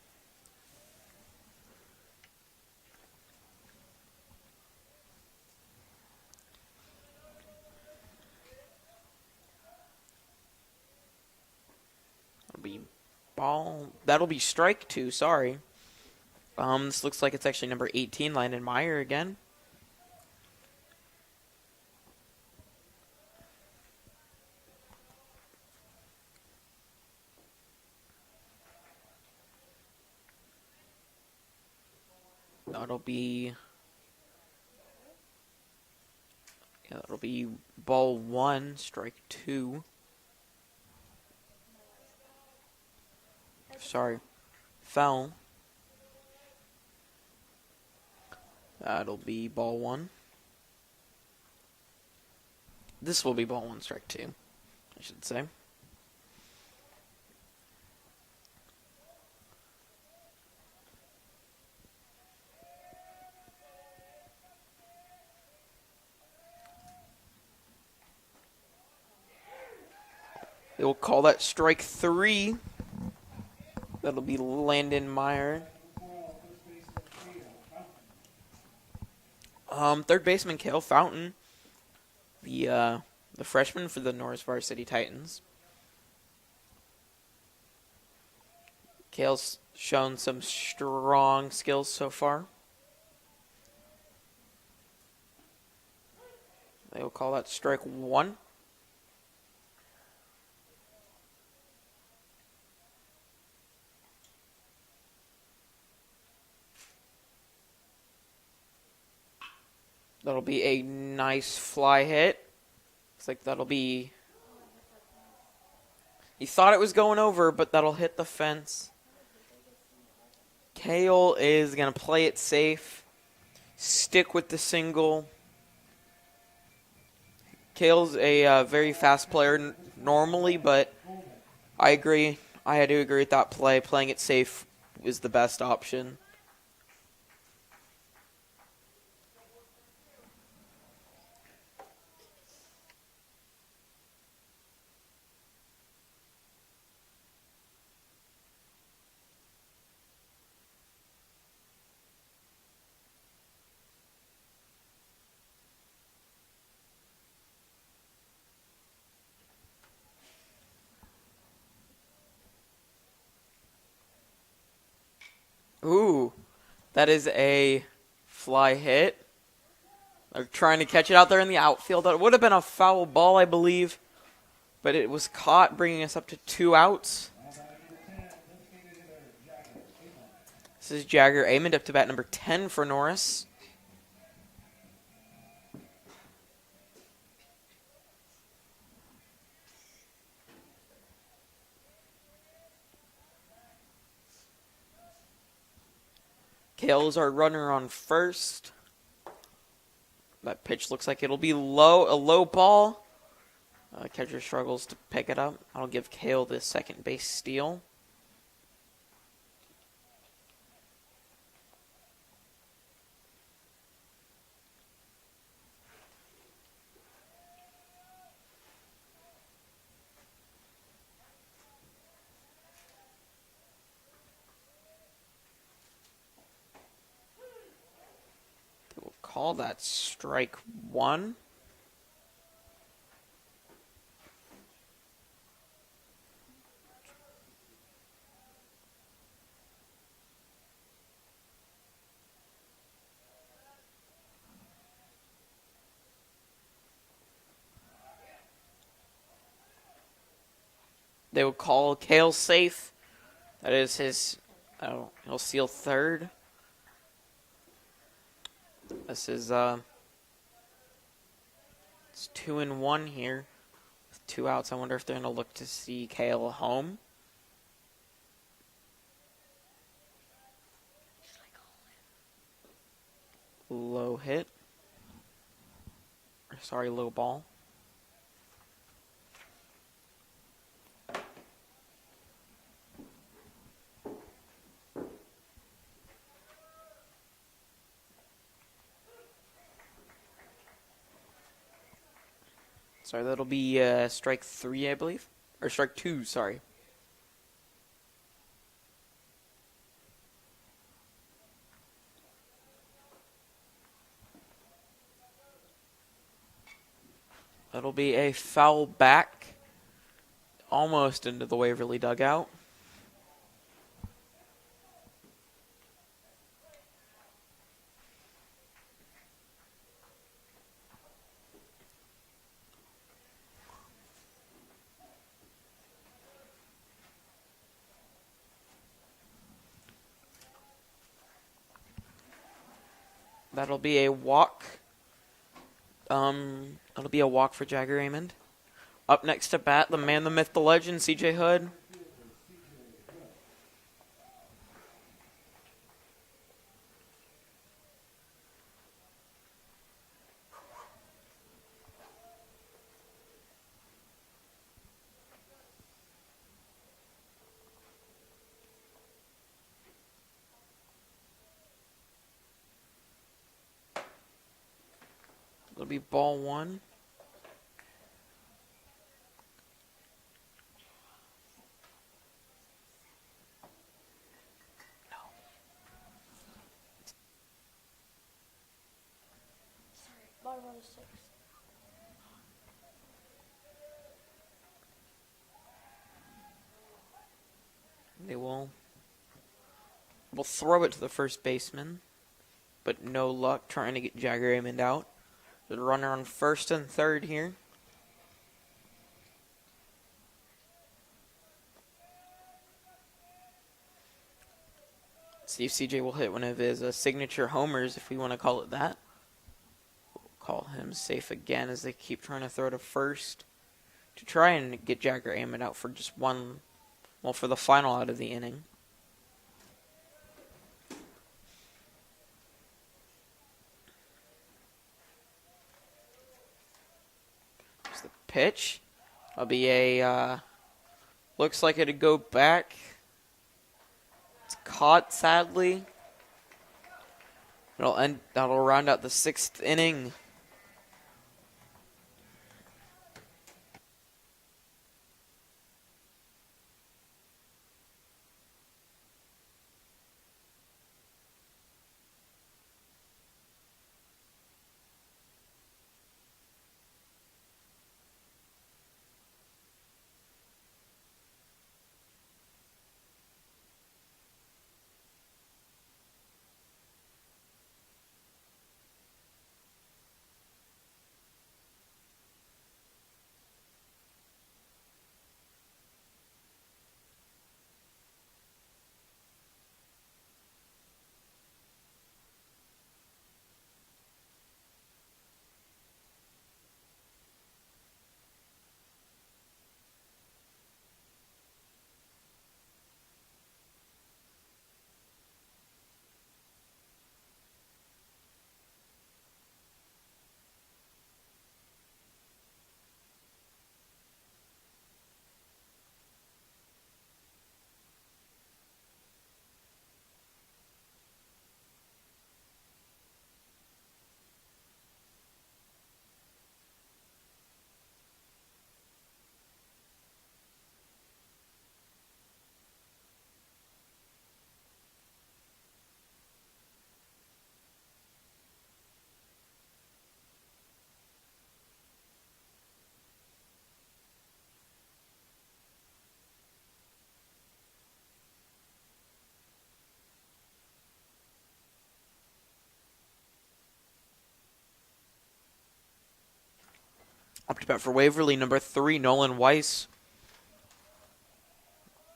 That'll be strike two, sorry. This looks like it's actually number 18, Landon Meyer again. That'll be ball one, strike two. Sorry, foul. That'll be ball one. This will be ball one, strike two, I should say. They will call that strike three. That'll be Landon Meyer. Third baseman Cale Fountain, the freshman for the Norris Varsity Titans. Cale's shown some strong skills so far. They will call that strike one. That'll be a nice fly hit. Looks like that'll be... He thought it was going over, but that'll hit the fence. Cale is going to play it safe. Stick with the single. Cale's a very fast player normally, but I agree. I do agree with that play. Playing it safe is the best option. Ooh, that is a fly hit. They're trying to catch it out there in the outfield. That would have been a foul ball, I believe, but it was caught, bringing us up to 2 outs. This is Jagger Amond up to bat number 10 for Norris. Kale's our runner on first. That pitch looks like it'll be low, a low ball. Catcher struggles to pick it up. I'll give Kale the second base steal. We'll call that strike one. They will call Kale safe. That is his. Oh, he'll seal third. This is it's 2-1 here with 2 outs. I wonder if they're gonna look to see Kale home. Low hit. Sorry, low ball. Sorry, that'll be strike 3, I believe. Or strike 2, sorry. That'll be a foul back. Almost into the Waverly dugout. That'll be a walk. That'll be a walk for Jagger Amond. Up next to bat, the man, the myth, the legend, CJ Hood. It'll be ball 1. Bottom of the 6th. They will throw it to the first baseman, but no luck trying to get Jagger Amond out. There's a runner on first and third here. See if CJ will hit one of his signature homers, if we want to call it that. We'll call him safe again as they keep trying to throw to first to try and get Jagger Amond out for just one, well, for the final out of the inning. There's the pitch. It'll be a, looks like it'd go back. It's caught, sadly. That'll round out the 6th inning. Up to bat for Waverly, number 3, Nolan Weiss.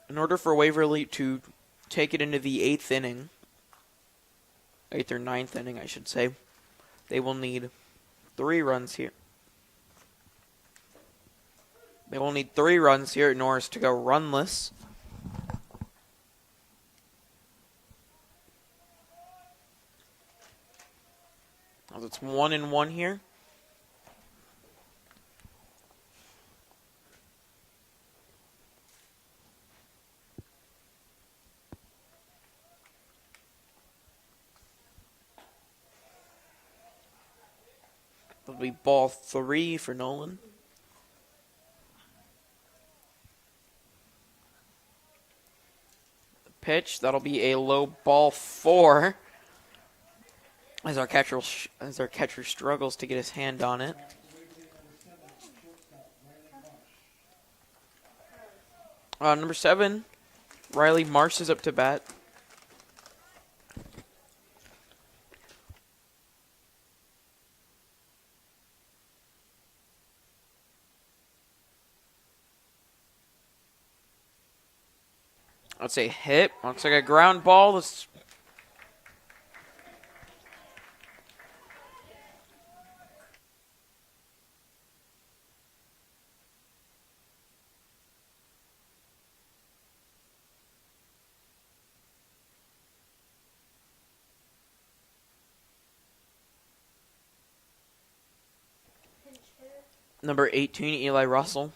In order for Waverly to take it into the 8th inning, 8th or 9th inning, I should say, they will need 3 runs here. They will need 3 runs here at Norris to go runless. As it's 1-1 here. That'll be ball 3 for Nolan. The pitch, that'll be a low ball 4. As our catcher struggles to get his hand on it. Number 7, Riley Marsh is up to bat. That's a hit. Looks like a ground ball. Number 18, Eli Russell.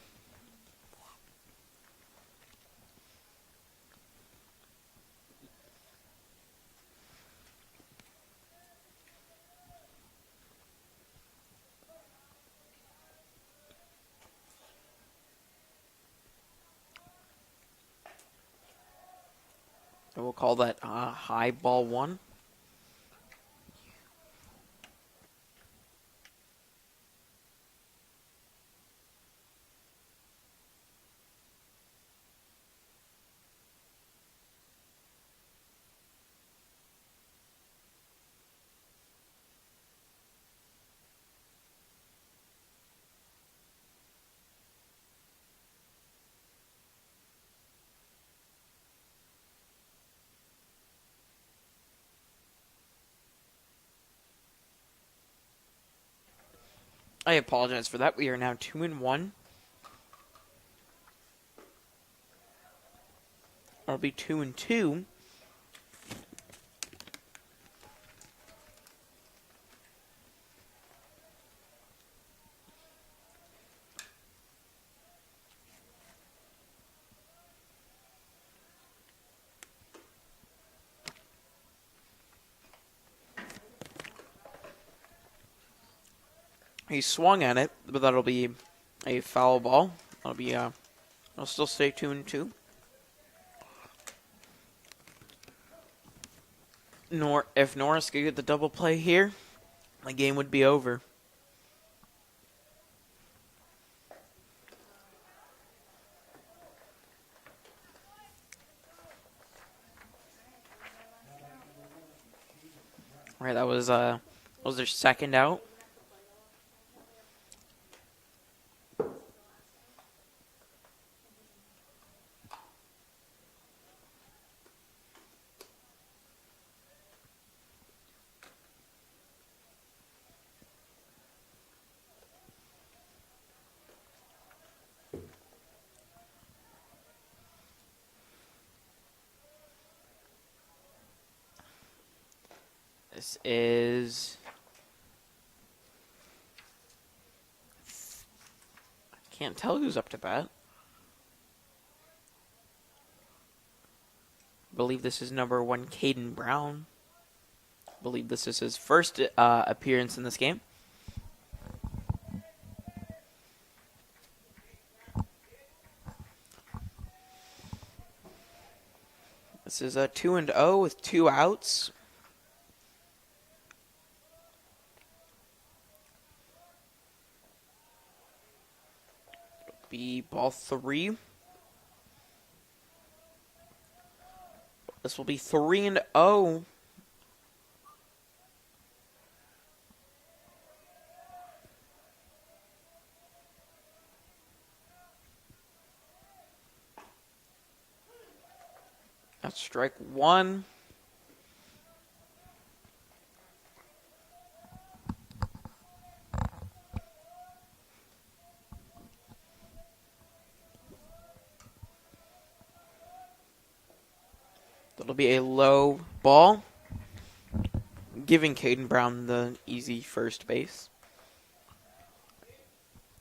And we'll call that high ball 1. I apologize for that. We are now 2-1. It'll be 2-2. He swung at it, but that'll be a foul ball. It'll still stay 2-2. If Norris could get the double play here, the game would be over. All right, that was their second out. This is... I can't tell who's up to bat. I believe this is number 1, Caden Brown. I believe this is his first appearance in this game. This is a 2-0 with 2 outs. Be ball 3. This will be 3-0. That's strike one. That'll be a low ball, giving Caden Brown the easy first base.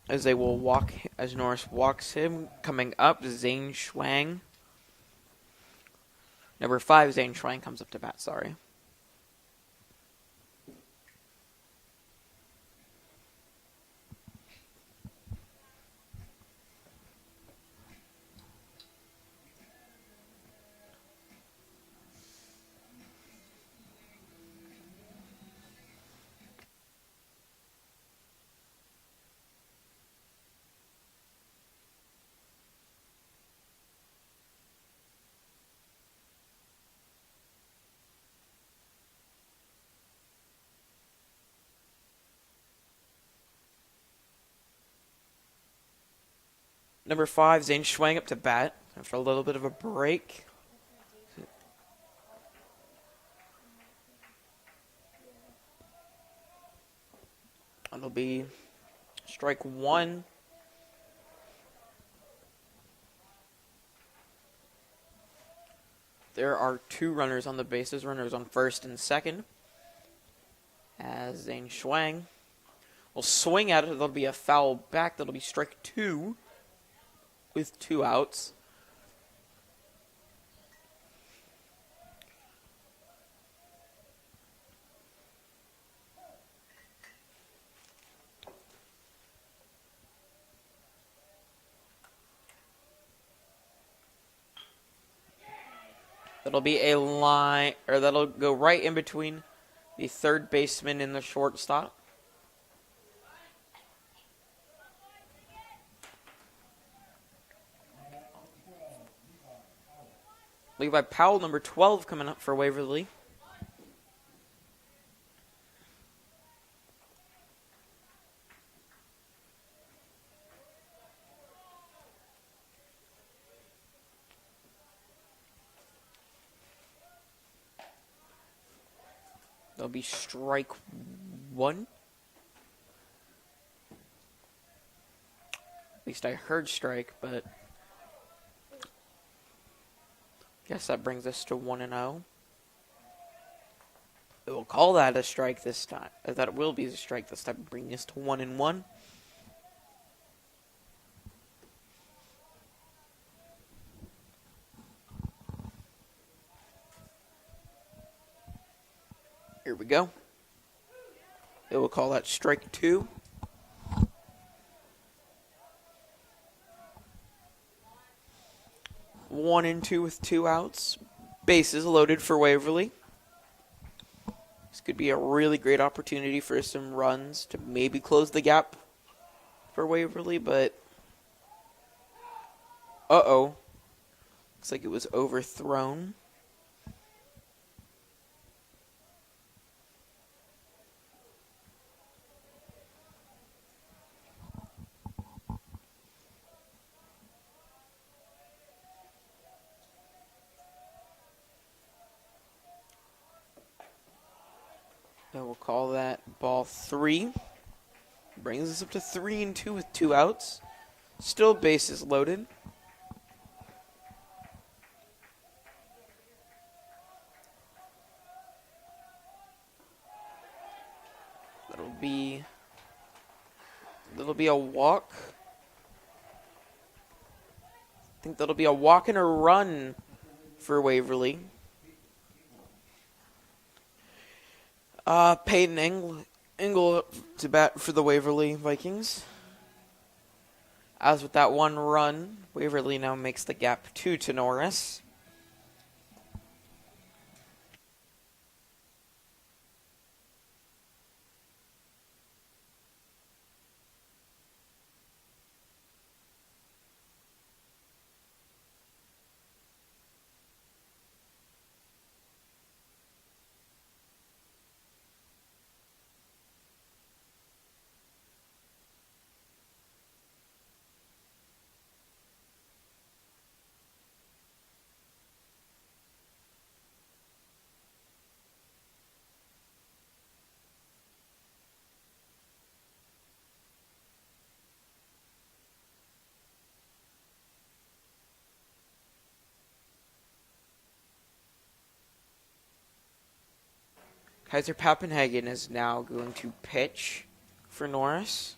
As they will walk, as Norris walks him, coming up, Zane Schwang. Number 5, Zane Schwang comes up to bat, sorry. Number 5, Zane Schwang up to bat after a little bit of a break. It'll be strike one. There are 2 runners on the bases, runners on first and second. As Zane Schwang will swing at it, there'll be a foul back. That'll be strike 2 with 2 outs. That'll be a line, or that'll go right in between the third baseman and the shortstop. Levi Powell, number 12, coming up for Waverly. That'll be strike 1. At least I heard strike, but guess that brings us to 1-0. It will call that a strike this time. That will be a strike this time, bringing us to 1-1. Here we go. It will call that strike 2. One and 2 with 2 outs. Bases loaded for Waverly. This could be a really great opportunity for some runs to maybe close the gap for Waverly, but looks like it was overthrown. So we'll call that ball 3. Brings us up to 3 and 2 with 2 outs. Still bases loaded. That'll be a walk. I think that'll be a walk and a run for Waverly. Peyton Engel to bat for the Waverly Vikings. As with that one run, Waverly now makes the gap 2 to Norris. Kaiser Papenhagen is now going to pitch for Norris.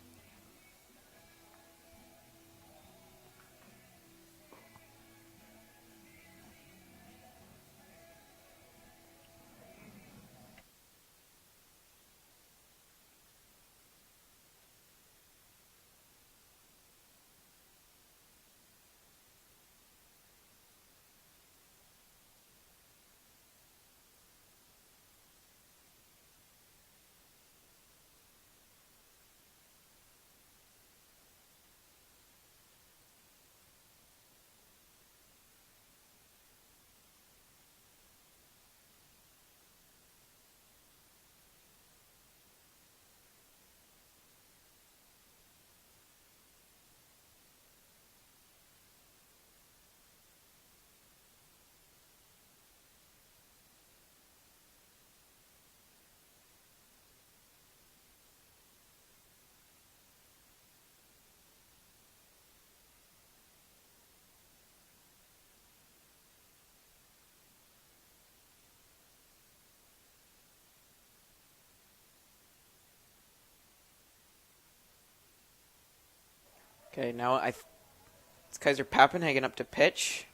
Okay, now it's Kaiser Papenhagen up to pitch.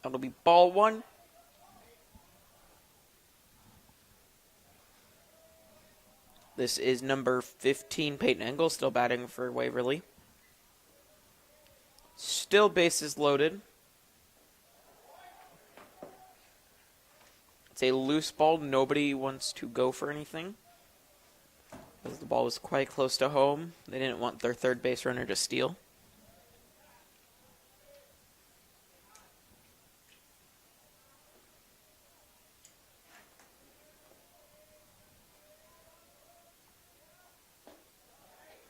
That'll be ball 1. This is number 15, Peyton Engel, still batting for Waverly. Still bases loaded. It's a loose ball. Nobody wants to go for anything, as the ball was quite close to home. They didn't want their third base runner to steal.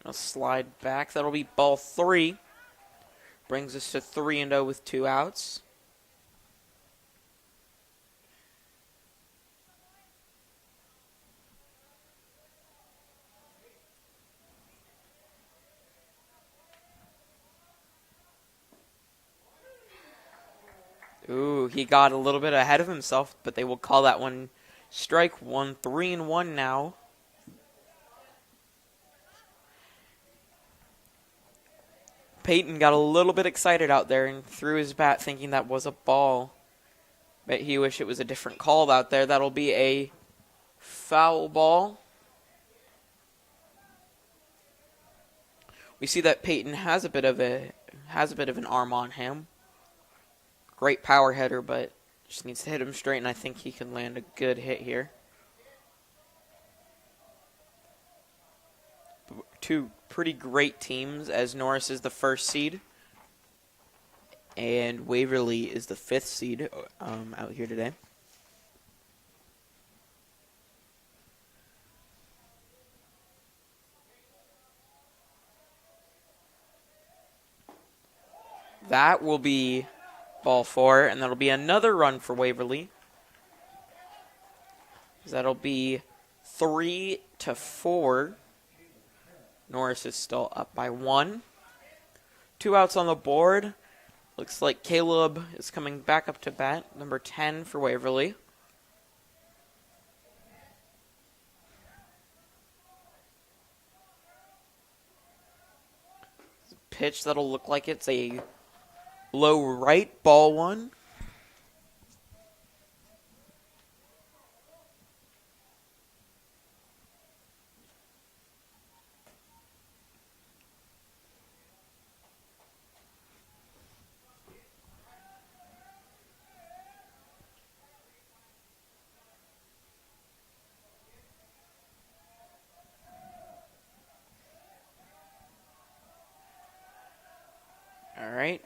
I'll slide back. That'll be ball 3. Brings us to 3-0 with 2 outs. Ooh, he got a little bit ahead of himself, but they will call that one strike 1. 3-1 now. Peyton got a little bit excited out there and threw his bat thinking that was a ball. But he wished it was a different call out there. That'll be a foul ball. We see that Peyton has a bit of an arm on him. Great power hitter, but just needs to hit him straight, and I think he can land a good hit here. Two pretty great teams, as Norris is the 1st seed and Waverly is the 5th seed out here today. That will be ball 4, and that'll be another run for Waverly. That'll be 3-4. Norris is still up by 1. 2 outs on the board. Looks like Caleb is coming back up to bat. Number 10 for Waverly. Pitch that'll look like it's a low right, ball 1. All right.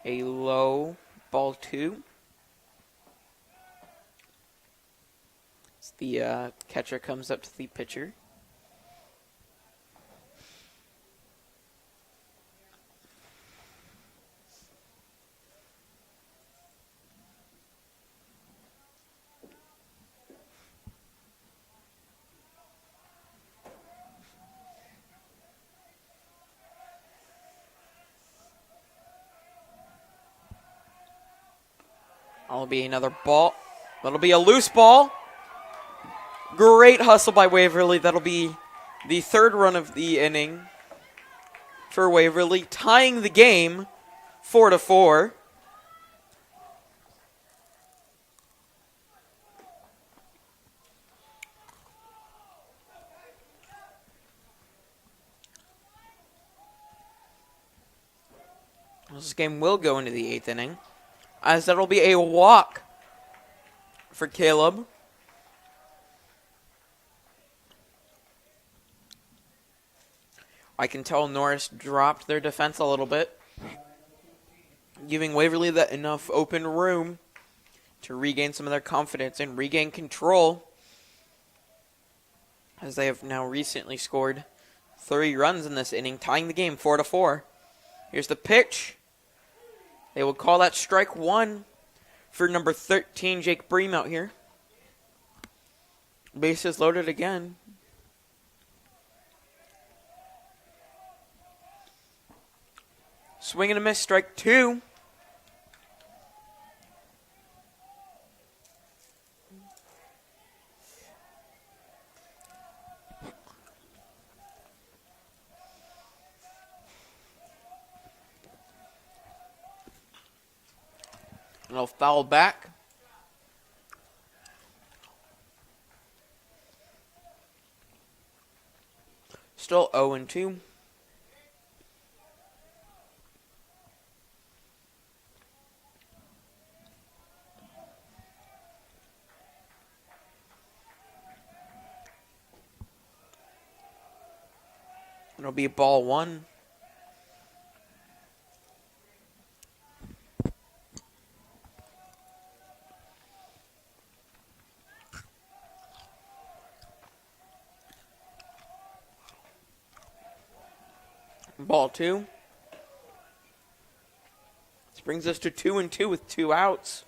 A low, ball 2. As the catcher comes up to the pitcher. That'll be another ball. That'll be a loose ball. Great hustle by Waverly. That'll be the third run of the inning for Waverly, tying the game 4-4. This game will go into the 8th inning, as that'll be a walk for Caleb. I can tell Norris dropped their defense a little bit, giving Waverly that enough open room to regain some of their confidence and regain control, as they have now recently scored 3 runs in this inning, tying the game 4-4. Here's the pitch. They will call that strike 1 for number 13, Jake Bream out here. Bases loaded again. Swing and a miss, strike 2. And I'll foul back. Still 0-2. It'll be ball 1. Ball 2. This brings us to 2-2 with 2 outs.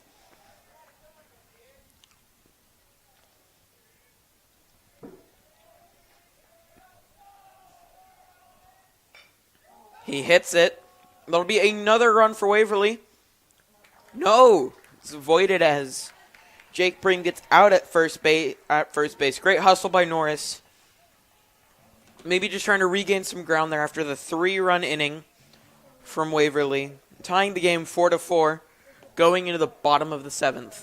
He hits it. That'll be another run for Waverly. No, it's voided as Jake Bream gets out at first base. Great hustle by Norris. Maybe just trying to regain some ground there after the 3-run inning from Waverly, tying the game 4-4, going into the bottom of the 7th.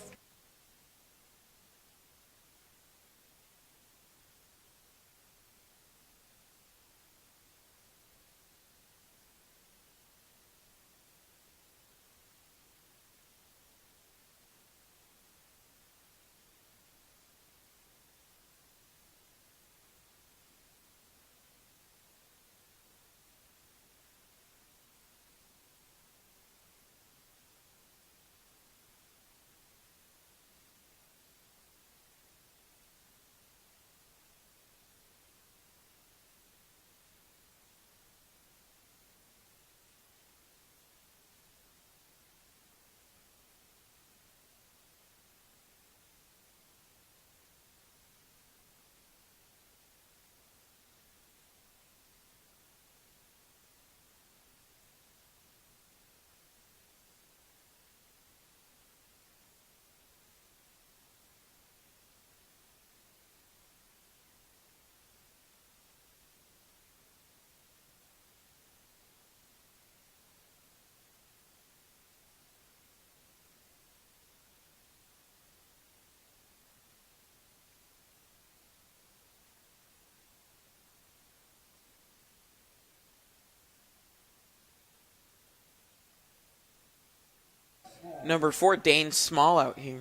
Number 4, Dane Small out here,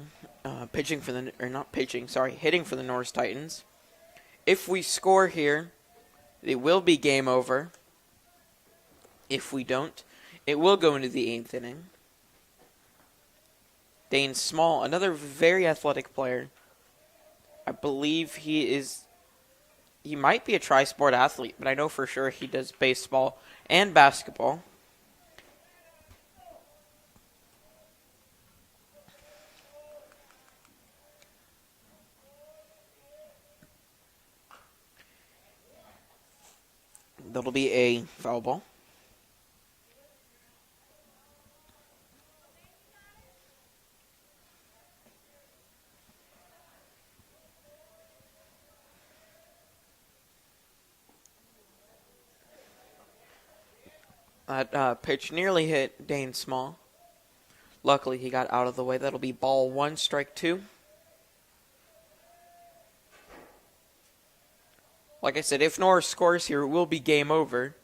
hitting for the Norris Titans. If we score here, it will be game over. If we don't, it will go into the 8th inning. Dane Small, another very athletic player. I believe he might be a tri-sport athlete, but I know for sure he does baseball and basketball. That'll be a foul ball. That pitch nearly hit Dane Small. Luckily, he got out of the way. That'll be ball 1, strike 2. Like I said, if Norris scores here, it will be game over.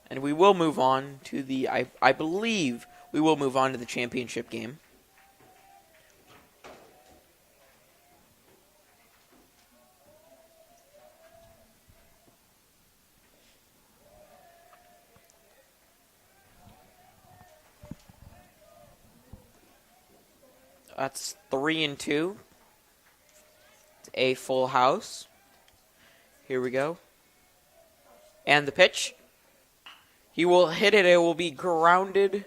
And we will move on to the, I believe, we will move on to the championship game. That's 3-2. It's a full house. Here we go. And the pitch. He will hit it. It will be grounded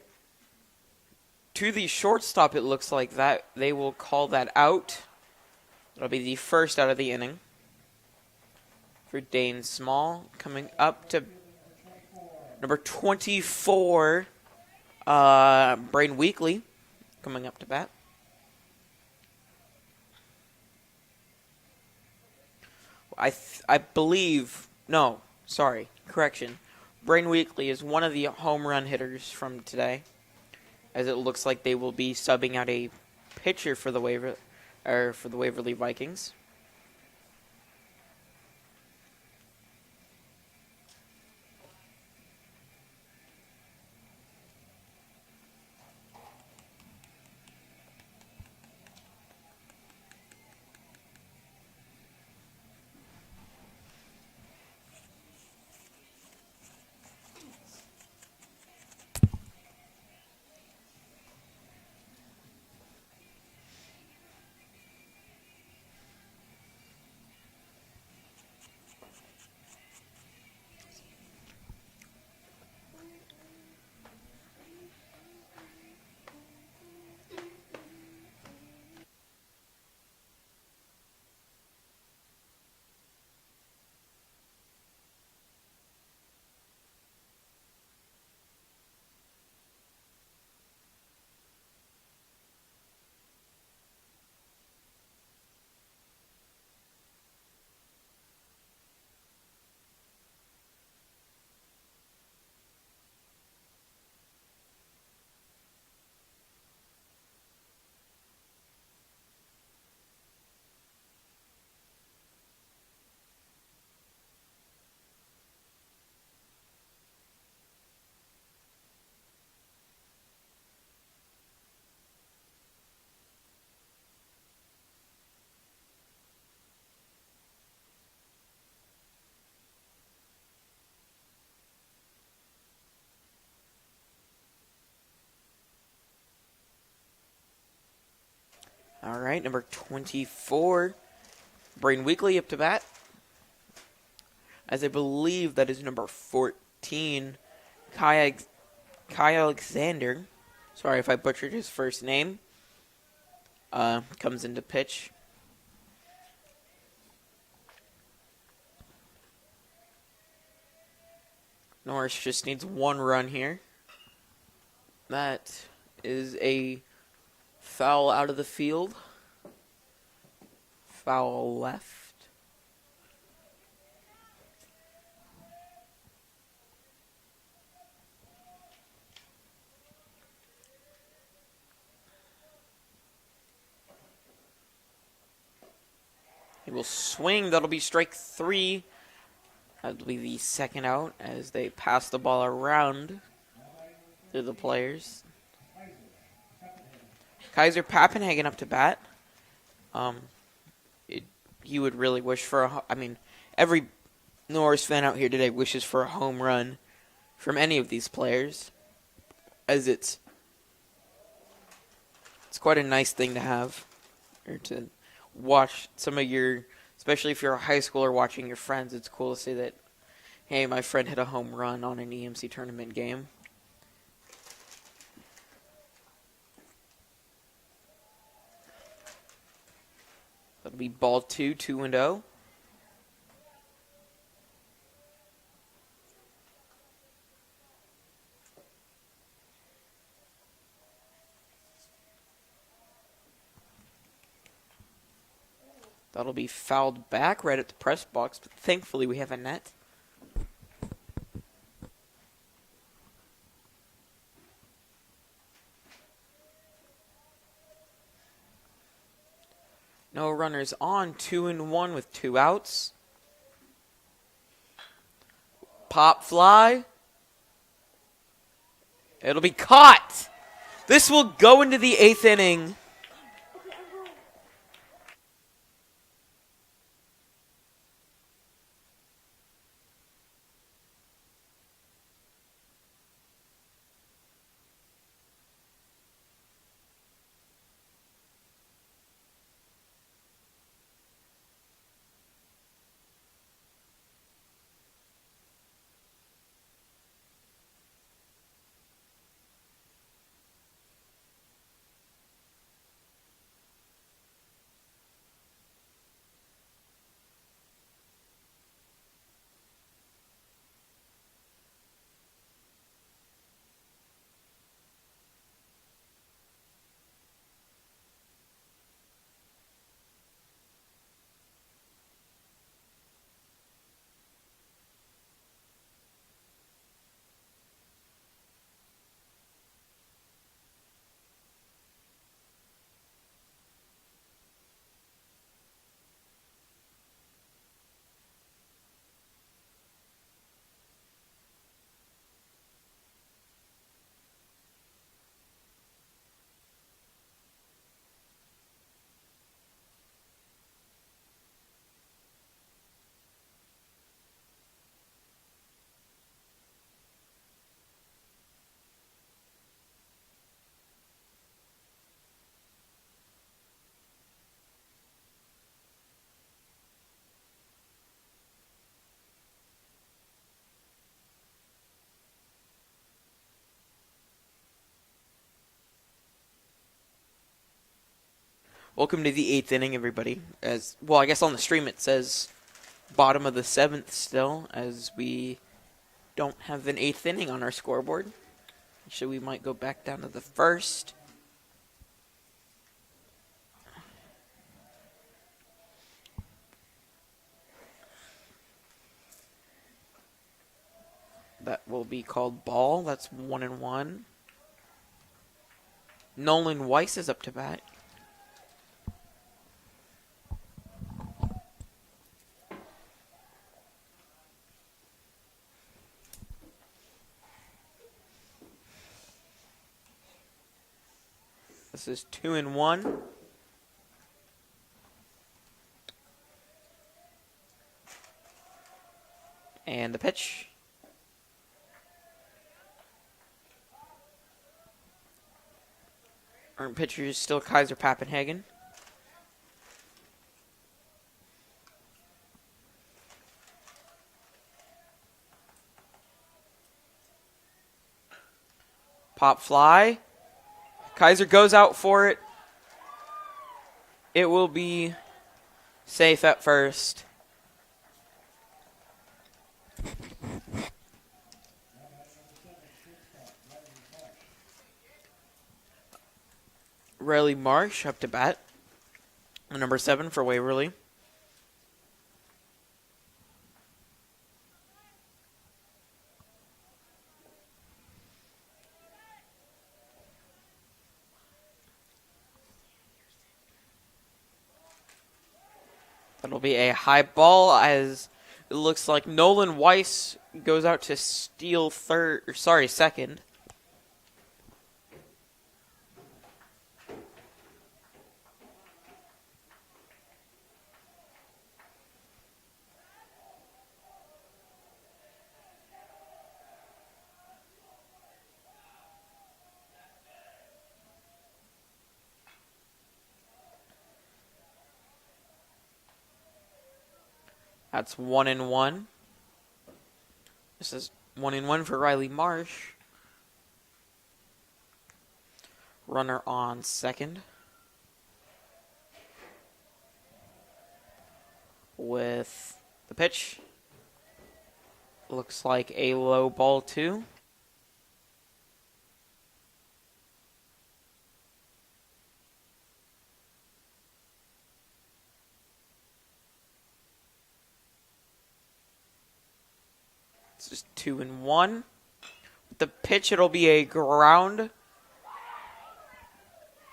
to the shortstop, it looks like. That they will call that out. That'll be the first out of the inning for Dane Small. Coming up to number 24, Braden Weekly, coming up to bat. I believe, no, sorry, correction. Braden Weekly is one of the home run hitters from today, as it looks like they will be subbing out a pitcher for the Waverly Vikings. All right, number 24, Braden Weekly up to bat. As I believe that is number 14, Kai Alexander. Sorry if I butchered his first name. Comes into pitch. Norris just needs one run here. That is a foul out of the field. Foul left. He will swing. That'll be strike 3. That'll be the second out as they pass the ball around to the players. Kaiser Pappenhagen up to bat. He would really wish for every Norris fan out here today wishes for a home run from any of these players, as it's quite a nice thing to have, or to watch some of your, especially if you're a high schooler watching your friends. It's cool to see that, hey, my friend hit a home run on an EMC tournament game. That'll be ball 2, 2-0. That'll be fouled back right at the press box, but thankfully we have a net. No runners on. 2-1 with 2 outs. Pop fly. It'll be caught. This will go into the 8th inning. Welcome to the 8th inning, everybody. As well, I guess on the stream it says bottom of the 7th still, as we don't have an 8th inning on our scoreboard. So we might go back down to the 1st. That will be called ball. That's 1-1. Nolan Weiss is up to bat. This is 2-1. And the pitch. Our pitcher is still Kaiser Pappenhagen. Pop fly. Kaiser goes out for it. It will be safe at first. Riley Marsh up to bat. Number 7 for Waverly. That'll be a high ball, as it looks like Nolan Weiss goes out to steal second. That's 1-1. This is 1-1 for Riley Marsh. Runner on second. With the pitch. Looks like a low ball 2. It's just 2-1. With the pitch, it'll be a ground.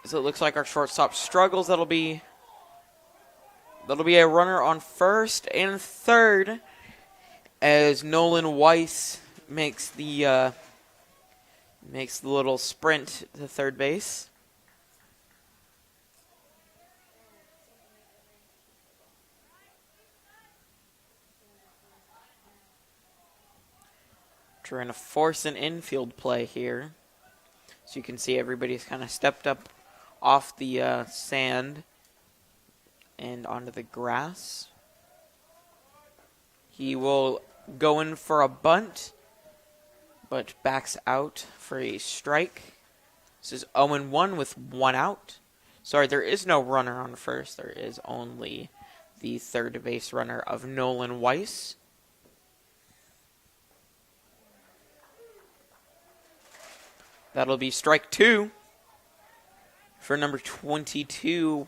So it looks like our shortstop struggles. That'll be That'll be a runner on first and third as Nolan Weiss makes the little sprint to third base. Trying to force an infield play here. So you can see everybody's kind of stepped up off the sand and onto the grass. He will go in for a bunt, but backs out for a strike. This is 0-1 with 1 out. Sorry, there is no runner on first. There is only the third base runner of Nolan Weiss. That'll be strike 2 for number 22,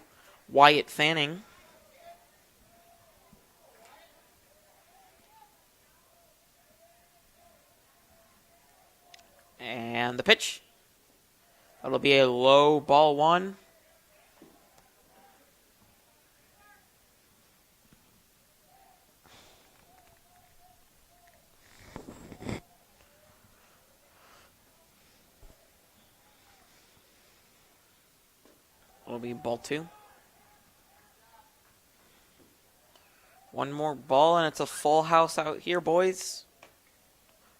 Wyatt Fanning. And the pitch. That'll be a low ball 1. It'll be ball 2. One more ball, and it's a full house out here, boys.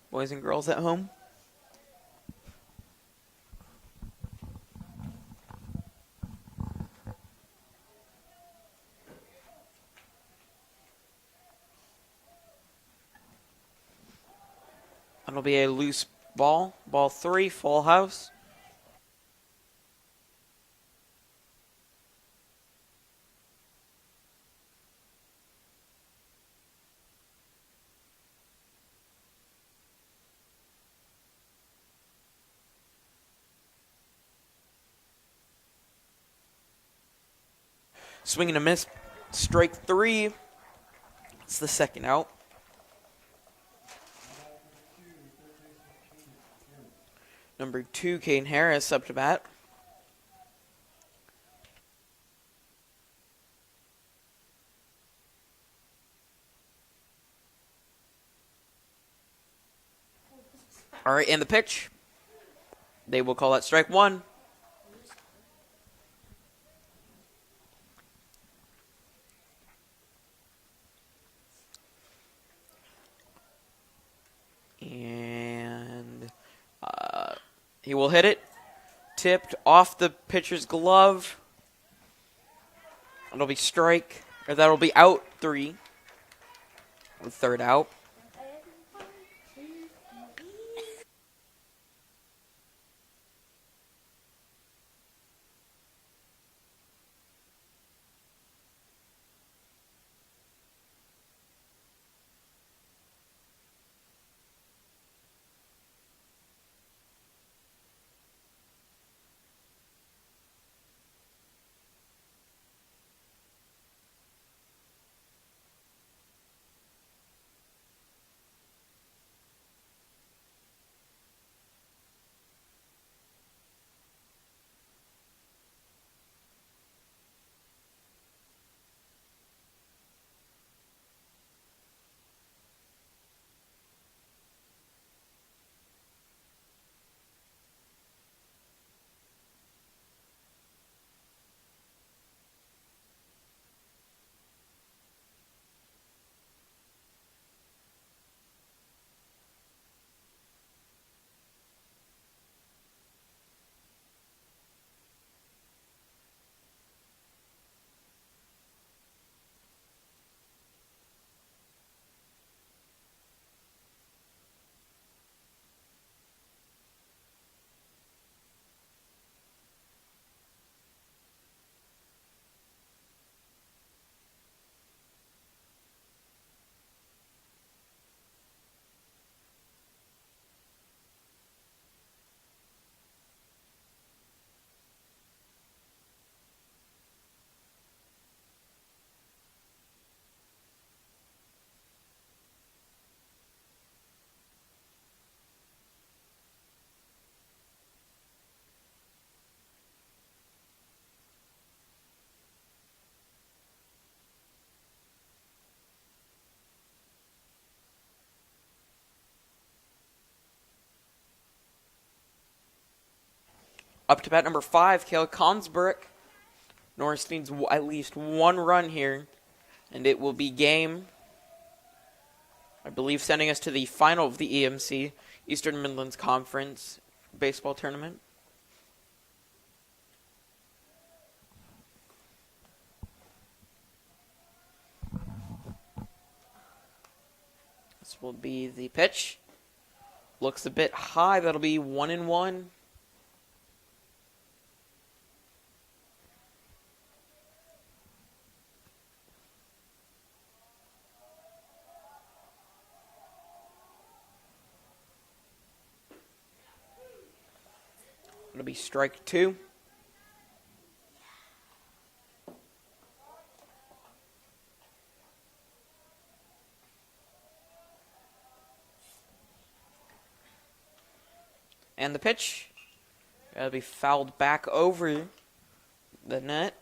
Boys and girls at home. It'll be a loose ball. Ball 3, full house. Swing and a miss. Strike 3. It's the second out. Number 2, Caden Harris up to bat. All right, and the pitch. They will call that strike 1. And he will hit it. Tipped off the pitcher's glove. It'll be strike, or that'll be out 3. The third out. Up to bat number 5, Kale Consbrick. Norris needs at least one run here, and it will be game, I believe, sending us to the final of the EMC, Eastern Midlands Conference baseball tournament. This will be the pitch. Looks a bit high. That'll be 1-1. It'll be strike 2. And the pitch. That'll be fouled back over the net.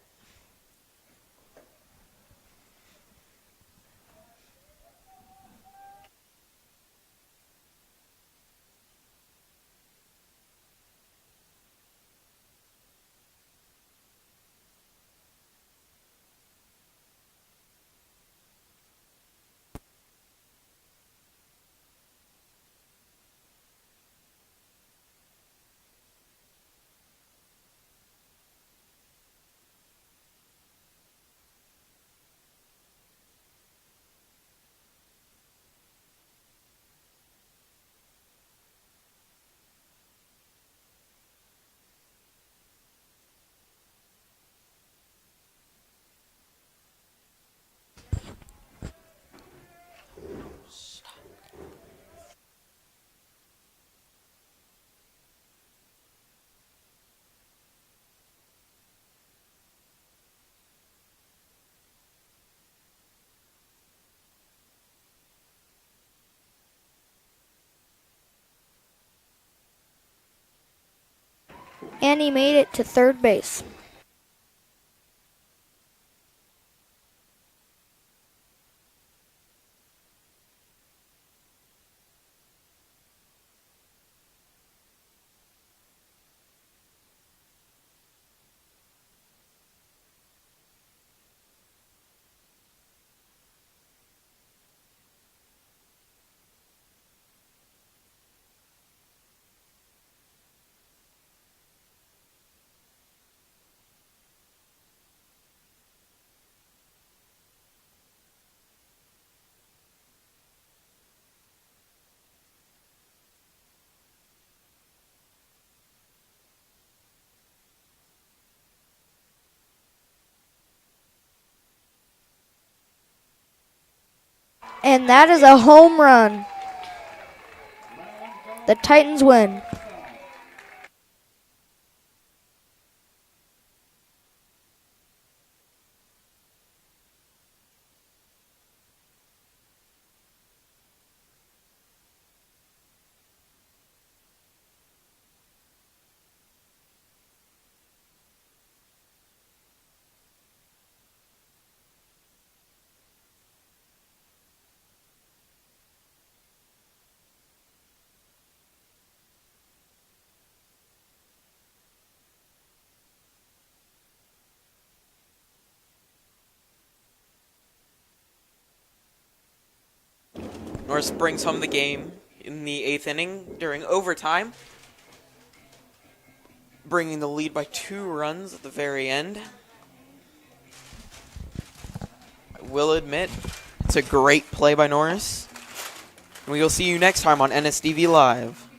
And he made it to third base. And that is a home run. The Titans win. Norris brings home the game in the 8th inning during overtime, bringing the lead by 2 runs at the very end. I will admit, it's a great play by Norris. And we will see you next time on NSDV Live.